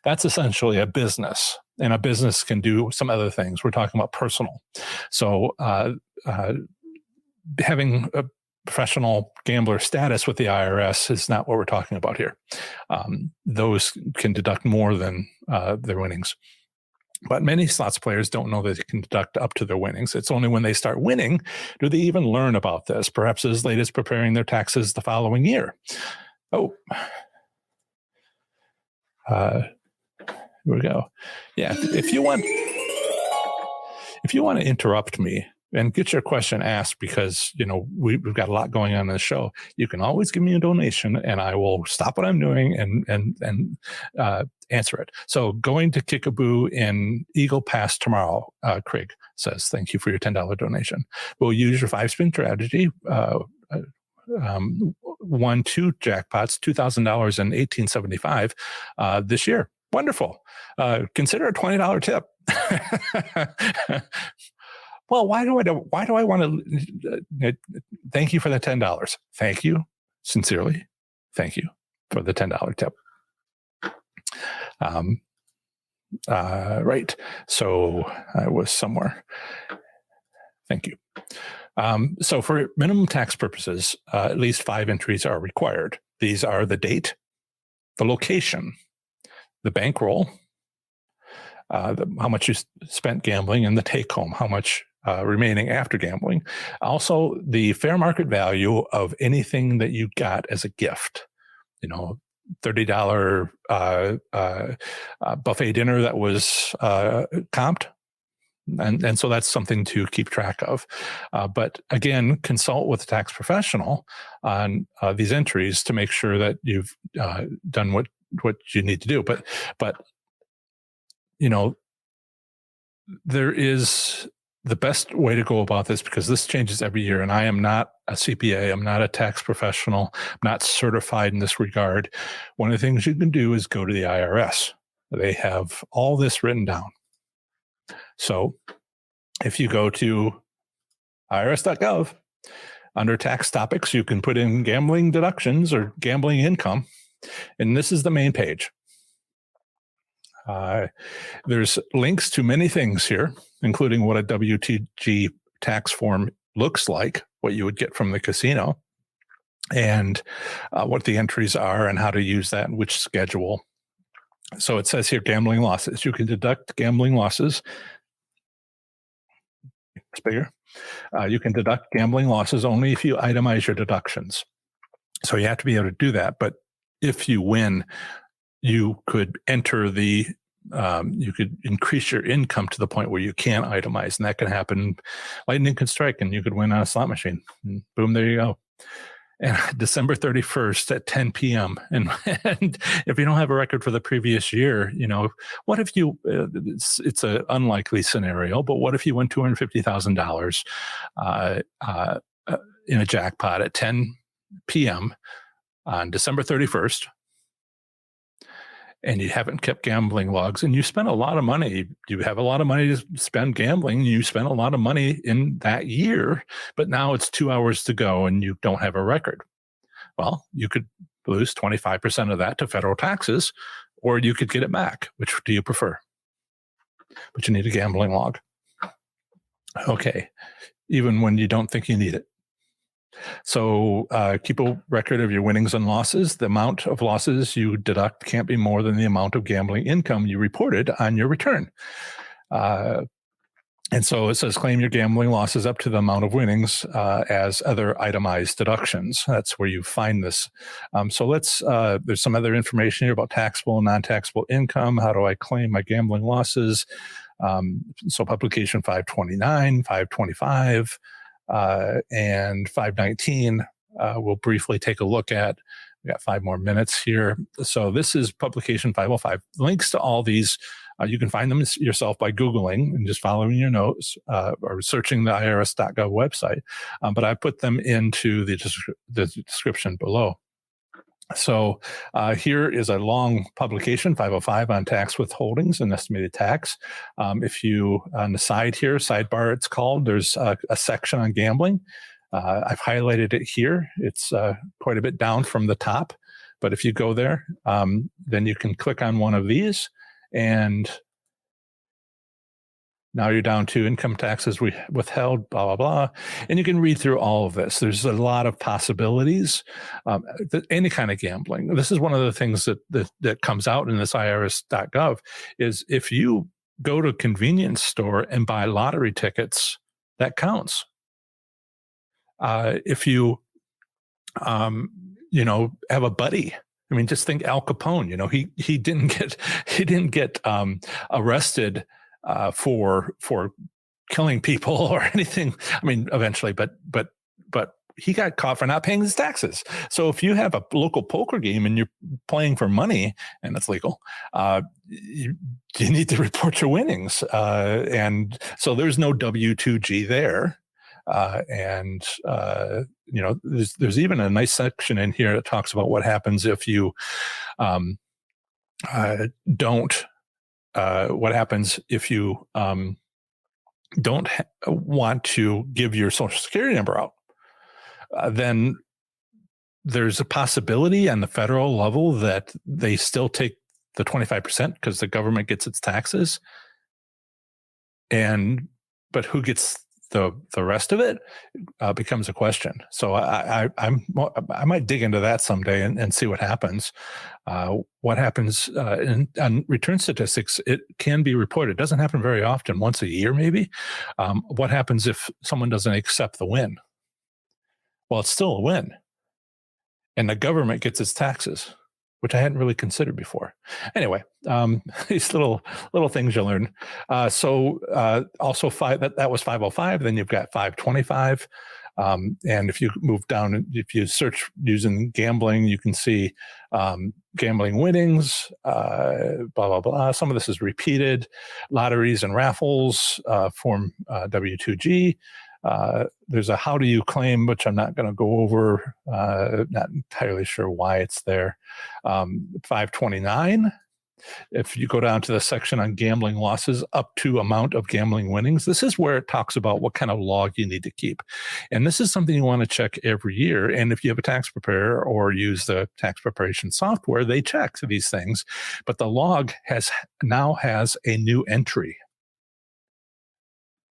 that's essentially a business. And a business can do some other things. We're talking about personal. So having a professional gambler status with the IRS is not what we're talking about here. Those can deduct more than their winnings. But many slots players don't know that they can deduct up to their winnings. It's only when they start winning do they even learn about this, perhaps as late as preparing their taxes the following year. Here we go. Yeah, if you want to interrupt me and get your question asked, because we've got a lot going on in the show, you can always give me a donation and I will stop what I'm doing and answer it. So going to Kickaboo in Eagle Pass tomorrow, Craig says, thank you for your $10 donation. We'll use your 5-spin strategy. Won 2 jackpots, $2,000 in 1875 this year. Wonderful. Consider a $20 tip. Well, why do I want to thank you for the $10? Thank you. Sincerely. Thank you for the $10 tip. Right. So I was somewhere. Thank you. So for minimum tax purposes, at least 5 entries are required. These are the date, the location, the bankroll, how much you spent gambling, and the take home, how much remaining after gambling. Also, the fair market value of anything that you got as a gift. $30 buffet dinner that was comped. And so that's something to keep track of. But again, consult with a tax professional on these entries to make sure that you've done what you need to do. But there is the best way to go about this, because this changes every year. And I am not a CPA. I'm not a tax professional. I'm not certified in this regard. One of the things you can do is go to the IRS. They have all this written down. So if you go to irs.gov, under tax topics, you can put in gambling deductions or gambling income. And this is the main page. There's links to many things here, including what a WTG tax form looks like, what you would get from the casino, and what the entries are and how to use that and which schedule. So it says here, gambling losses. You can deduct gambling losses. It's bigger. You can deduct gambling losses only if you itemize your deductions. So you have to be able to do that. But if you win, you could enter you could increase your income to the point where you can itemize, and that can happen. Lightning can strike and you could win on a slot machine. And boom, there you go. and December 31st at 10 p.m. And if you don't have a record for the previous year, what if you, it's an unlikely scenario, but what if you win $250,000 in a jackpot at 10 p.m. on December 31st, and you haven't kept gambling logs, and you spent a lot of money. You have a lot of money to spend gambling. You spent a lot of money in that year, but now it's 2 hours to go and you don't have a record. Well, you could lose 25% of that to federal taxes, or you could get it back. Which do you prefer? But you need a gambling log. Okay. Even when you don't think you need it. So keep a record of your winnings and losses. The amount of losses you deduct can't be more than the amount of gambling income you reported on your return. And so it says claim your gambling losses up to the amount of winnings as other itemized deductions. That's where you find this. So there's some other information here about taxable and non-taxable income. How do I claim my gambling losses? So publication 529, 525, and 519, we'll briefly take a look at. We got 5 more minutes here. So this is publication 505. Links to all these, you can find them yourself by Googling and just following your notes or searching the irs.gov website. But I put them into the description below. So here is a long publication, 505, on tax withholdings and estimated tax. If you, on the side here, sidebar it's called, there's a section on gambling. I've highlighted it here. It's quite a bit down from the top. But if you go there, then you can click on one of these, and now you're down to income taxes withheld, blah, blah, blah. And you can read through all of this. There's a lot of possibilities. Any kind of gambling. This is one of the things that comes out in this irs.gov is if you go to a convenience store and buy lottery tickets, that counts. If you, have a buddy. I mean, just think Al Capone. He didn't get arrested for killing people or anything. I mean, eventually, but he got caught for not paying his taxes. So if you have a local poker game and you're playing for money, and that's legal, you need to report your winnings. And so there's no W-2G there. There's even a nice section in here that talks about what happens if you don't. What happens if you don't want to give your Social Security number out? Then there's a possibility on the federal level that they still take the 25% because the government gets its taxes. But who gets the rest of it becomes a question. So I might dig into that someday and see what happens. What happens on return statistics? It can be reported. It doesn't happen very often, once a year maybe. What happens if someone doesn't accept the win? Well, it's still a win, and the government gets its taxes, which I hadn't really considered before. Anyway, these little things you learn. Also that was 505. Then you've got 525. And if you move down, if you search using gambling, you can see gambling winnings, blah, blah, blah. Some of this is repeated. Lotteries and raffles form W-2G. There's a how do you claim, which I'm not going to go over. Not entirely sure why it's there. 529. If you go down to the section on gambling losses up to amount of gambling winnings, this is where it talks about what kind of log you need to keep. And this is something you want to check every year. And if you have a tax preparer or use the tax preparation software, they check these things. But the log now has a new entry.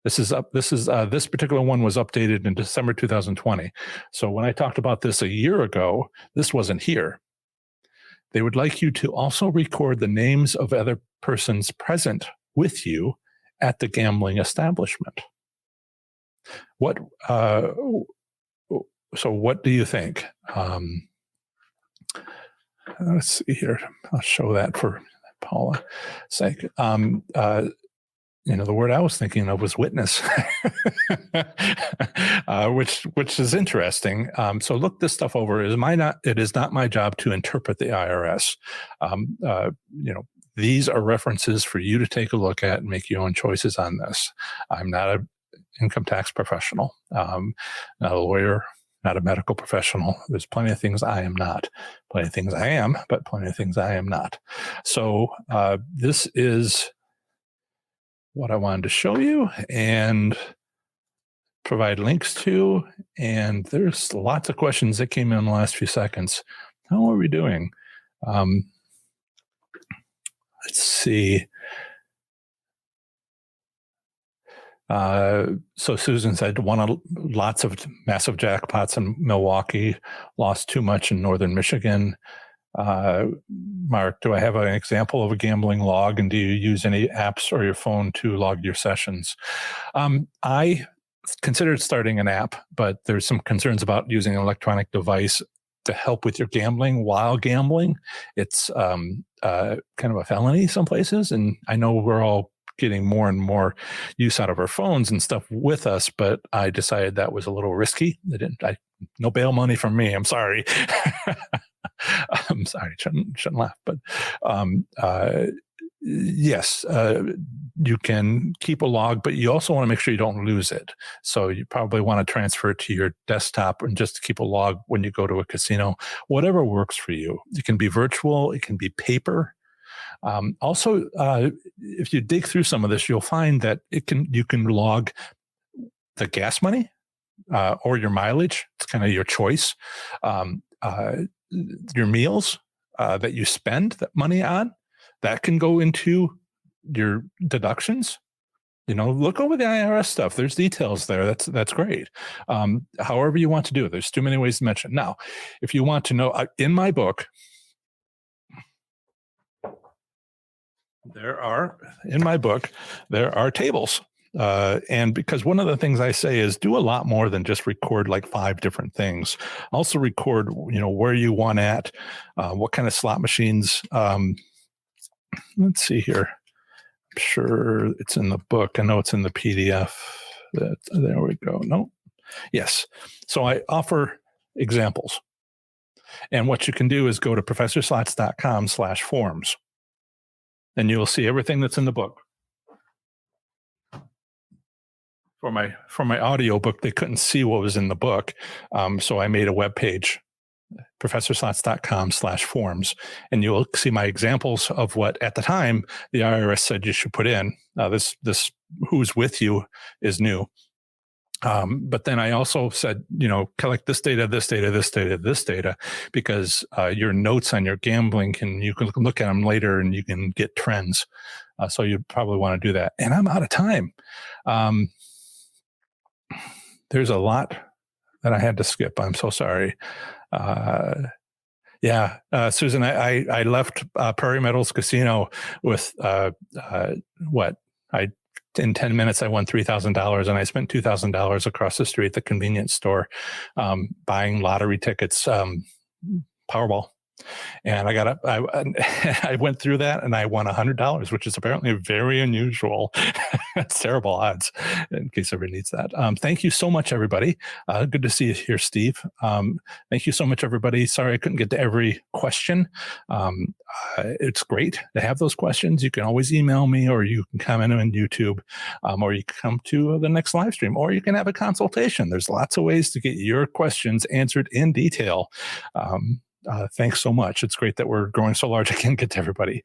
This particular one was updated in December 2020. So when I talked about this a year ago, this wasn't here. They would like you to also record the names of other persons present with you at the gambling establishment. So what do you think? Let's see here. I'll show that for Paula's sake. the word I was thinking of was witness, which is interesting. So look this stuff over. It is not my job to interpret the IRS. These are references for you to take a look at and make your own choices on this. I'm not an income tax professional, not a lawyer, not a medical professional. There's plenty of things I am not. Plenty of things I am, but plenty of things I am not. So this is what I wanted to show you and provide links to. And there's lots of questions that came in the last few seconds. How are we doing? Let's see. So Susan said, won lots of massive jackpots in Milwaukee, lost too much in Northern Michigan. Mark, do I have an example of a gambling log, and do you use any apps or your phone to log your sessions? I considered starting an app, but there's some concerns about using an electronic device to help with your gambling while gambling. It's kind of a felony some places, and I know we're all getting more and more use out of our phones and stuff with us, but I decided that was a little risky. No bail money from me. I'm sorry. I'm sorry. Shouldn't laugh, but yes, you can keep a log, but you also want to make sure you don't lose it. So you probably want to transfer it to your desktop and just keep a log when you go to a casino, whatever works for you. It can be virtual. It can be paper. Also, if you dig through some of this, you'll find that you can log the gas money or your mileage. It's kind of your choice. Your meals that you spend that money on, that can go into your deductions. Look over the IRS stuff. There's details there. That's great. However you want to do it. There's too many ways to mention. Now, if you want to know, in my book, there are tables. And because one of the things I say is do a lot more than just record like 5 different things. Also record, where you won at, what kind of slot machines. Let's see here. I'm sure it's in the book. I know it's in the PDF. There we go. No. Yes. So I offer examples. And what you can do is go to professorslots.com/forms. And you will see everything that's in the book. For my audio book, they couldn't see what was in the book. So I made a web page, professorslots.com/forms, and you'll see my examples of what at the time the IRS said you should put in. This who's with you is new. But then I also said, collect this data, this data, this data, this data, because your notes on your gambling you can look at them later and you can get trends. So you probably want to do that. And I'm out of time. There's a lot that I had to skip. I'm so sorry. Susan, I left Prairie Meadows Casino with in 10 minutes, I won $3,000, and I spent $2,000 across the street at the convenience store buying lottery tickets, Powerball. And I went through that and I won $100, which is apparently very unusual. It's terrible odds, in case everybody needs that. Thank you so much, everybody. Good to see you here, Steve. Thank you so much, everybody. Sorry I couldn't get to every question. It's great to have those questions. You can always email me, or you can comment on YouTube, or you can come to the next live stream, or you can have a consultation. There's lots of ways to get your questions answered in detail. Thanks so much. It's great that we're growing so large. I can't get to everybody.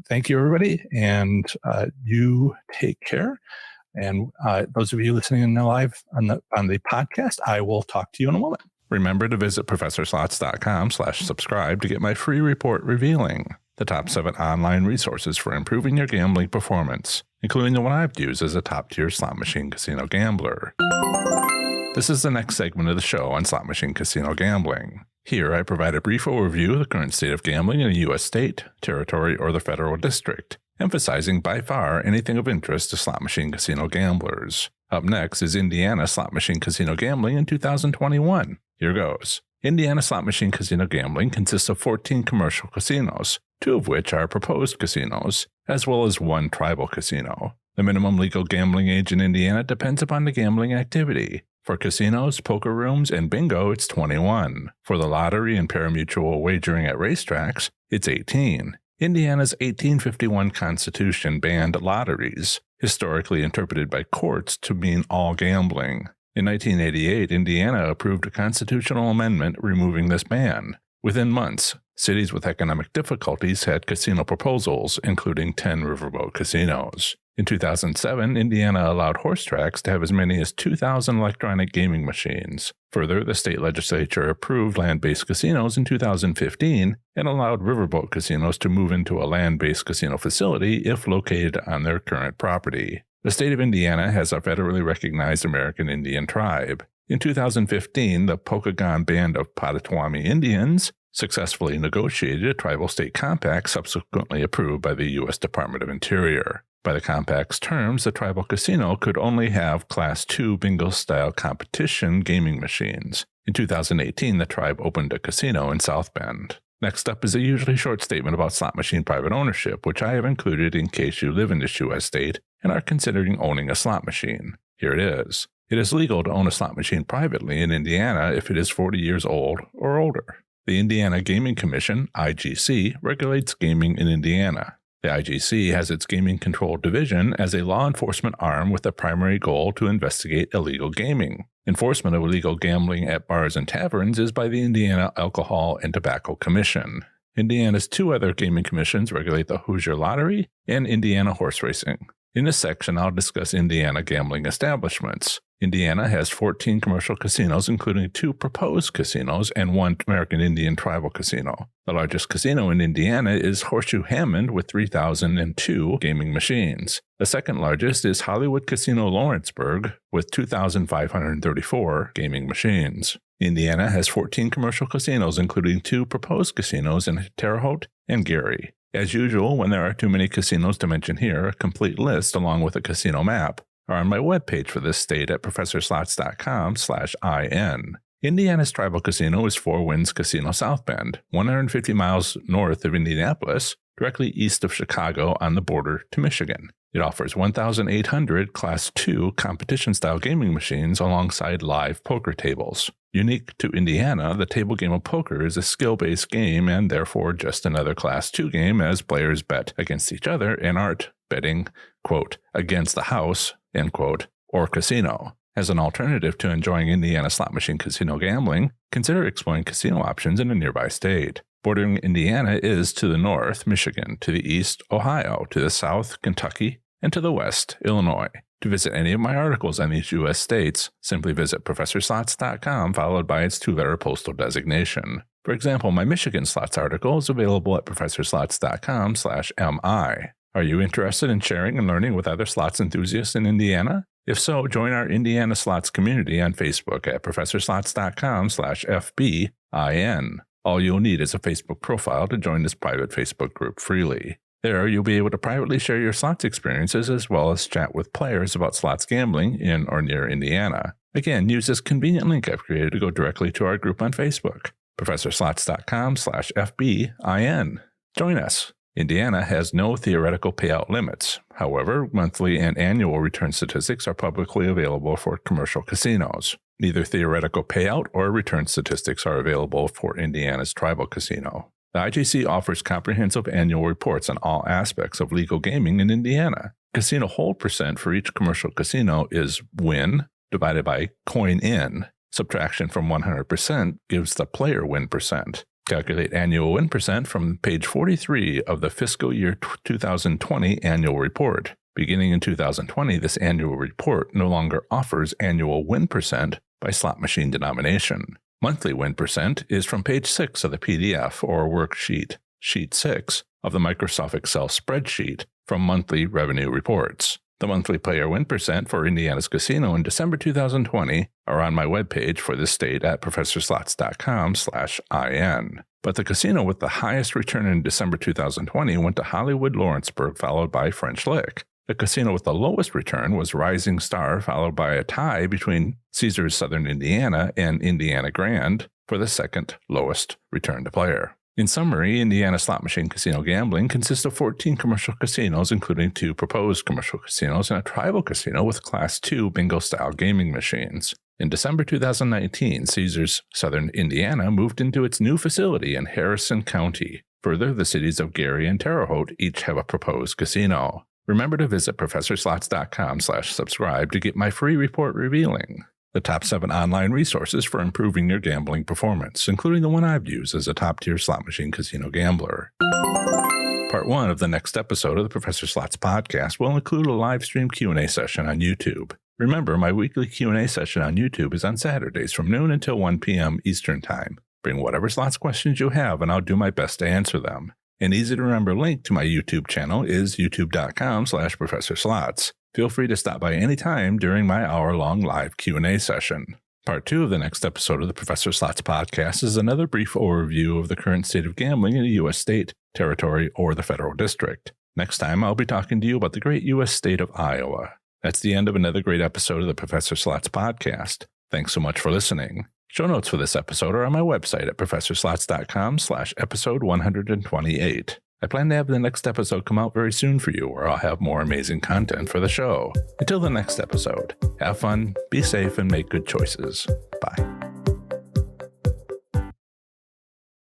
Thank you, everybody. And you take care. And those of you listening in live on the podcast, I will talk to you in a moment. Remember to visit professorslots.com/subscribe to get my free report revealing the top 7 online resources for improving your gambling performance, including the one I've used as a top-tier slot machine casino gambler. This is the next segment of the show on slot machine casino gambling. Here, I provide a brief overview of the current state of gambling in a U.S. state, territory, or the federal district, emphasizing by far anything of interest to slot machine casino gamblers. Up next is Indiana slot machine casino gambling in 2021. Here goes. Indiana slot machine casino gambling consists of 14 commercial casinos, 2 of which are proposed casinos, as well as 1 tribal casino. The minimum legal gambling age in Indiana depends upon the gambling activity. For casinos, poker rooms, and bingo, it's 21. For the lottery and parimutuel wagering at racetracks, it's 18. Indiana's 1851 Constitution banned lotteries, historically interpreted by courts to mean all gambling. In 1988, Indiana approved a constitutional amendment removing this ban. Within months, cities with economic difficulties had casino proposals, including 10 riverboat casinos. In 2007, Indiana allowed horse tracks to have as many as 2,000 electronic gaming machines. Further, the state legislature approved land-based casinos in 2015 and allowed riverboat casinos to move into a land-based casino facility if located on their current property. The state of Indiana has a federally recognized American Indian tribe. In 2015, the Pokagon Band of Potawatomi Indians successfully negotiated a tribal state compact subsequently approved by the U.S. Department of Interior. By the compact's terms, the tribal casino could only have Class II bingo-style competition gaming machines. In 2018, the tribe opened a casino in South Bend. Next up is a usually short statement about slot machine private ownership, which I have included in case you live in this U.S. state and are considering owning a slot machine. Here it is. It is legal to own a slot machine privately in Indiana if it is 40 years old or older. The Indiana Gaming Commission, IGC, regulates gaming in Indiana. The IGC has its Gaming Control Division as a law enforcement arm with the primary goal to investigate illegal gaming. Enforcement of illegal gambling at bars and taverns is by the Indiana Alcohol and Tobacco Commission. Indiana's two other gaming commissions regulate the Hoosier Lottery and Indiana Horse Racing. In this section, I'll discuss Indiana gambling establishments. Indiana has 14 commercial casinos, including 2 proposed casinos and 1 American Indian tribal casino. The largest casino in Indiana is Horseshoe Hammond with 3,002 gaming machines. The second largest is Hollywood Casino Lawrenceburg with 2,534 gaming machines. Indiana has 14 commercial casinos, including 2 proposed casinos in Terre Haute and Gary. As usual, when there are too many casinos to mention here, a complete list along with a casino map are on my webpage for this state at professorslots.com/IN. Indiana's tribal casino is Four Winds Casino South Bend, 150 miles north of Indianapolis, directly east of Chicago on the border to Michigan. It offers 1,800 Class II competition-style gaming machines alongside live poker tables. Unique to Indiana, the table game of poker is a skill-based game and therefore just another Class II game as players bet against each other and aren't betting, quote, against the house, end quote, or casino. As an alternative to enjoying Indiana slot machine casino gambling, consider exploring casino options in a nearby state. Bordering Indiana is to the north, Michigan, to the east, Ohio, to the south, Kentucky, and to the west, Illinois. To visit any of my articles on these U.S. states, simply visit professorslots.com followed by its 2-letter postal designation. For example, my Michigan slots article is available at professorslots.com/MI. Are you interested in sharing and learning with other slots enthusiasts in Indiana? If so, join our Indiana Slots community on Facebook at professorslots.com/FBIN. All you'll need is a Facebook profile to join this private Facebook group freely. There, you'll be able to privately share your slots experiences as well as chat with players about slots gambling in or near Indiana. Again, use this convenient link I've created to go directly to our group on Facebook, professorslots.com/FBIN. Join us. Indiana has no theoretical payout limits. However, monthly and annual return statistics are publicly available for commercial casinos. Neither theoretical payout or return statistics are available for Indiana's tribal casino. The IGC offers comprehensive annual reports on all aspects of legal gaming in Indiana. Casino hold percent for each commercial casino is win divided by coin in. Subtraction from 100% gives the player win percent. Calculate annual win percent from page 43 of the fiscal year 2020 annual report. Beginning in 2020, this annual report no longer offers annual win percent by slot machine denomination. Monthly win percent is from page 6 of the PDF or worksheet, sheet 6 of the Microsoft Excel spreadsheet from monthly revenue reports. The monthly player win percent for Indiana's casino in December 2020 are on my webpage for this state at professorslots.com/IN. But the casino with the highest return in December 2020 went to Hollywood Lawrenceburg, followed by French Lick. The casino with the lowest return was Rising Star, followed by a tie between Caesars Southern Indiana and Indiana Grand for the second lowest return to player. In summary, Indiana slot machine casino gambling consists of 14 commercial casinos, including 2 proposed commercial casinos and a tribal casino with Class II bingo-style gaming machines. In December 2019, Caesars Southern Indiana moved into its new facility in Harrison County. Further, the cities of Gary and Terre Haute each have a proposed casino. Remember to visit ProfessorSlots.com/subscribe to get my free report revealing the top 7 online resources for improving your gambling performance, including the one I've used as a top-tier slot machine casino gambler. Part 1 of the next episode of the Professor Slots podcast will include a live stream Q&A session on YouTube. Remember, my weekly Q&A session on YouTube is on Saturdays from noon until 1 p.m. Eastern Time. Bring whatever slots questions you have, and I'll do my best to answer them. An easy-to-remember link to my YouTube channel is youtube.com/ProfessorSlots. Feel free to stop by any time during my hour-long live Q&A session. Part 2 of the next episode of the Professor Slots podcast is another brief overview of the current state of gambling in a U.S. state, territory, or the federal district. Next time, I'll be talking to you about the great U.S. state of Iowa. That's the end of another great episode of the Professor Slots podcast. Thanks so much for listening. Show notes for this episode are on my website at ProfessorSlots.com/episode 128. I plan to have the next episode come out very soon for you, where I'll have more amazing content for the show. Until the next episode, have fun, be safe, and make good choices. Bye.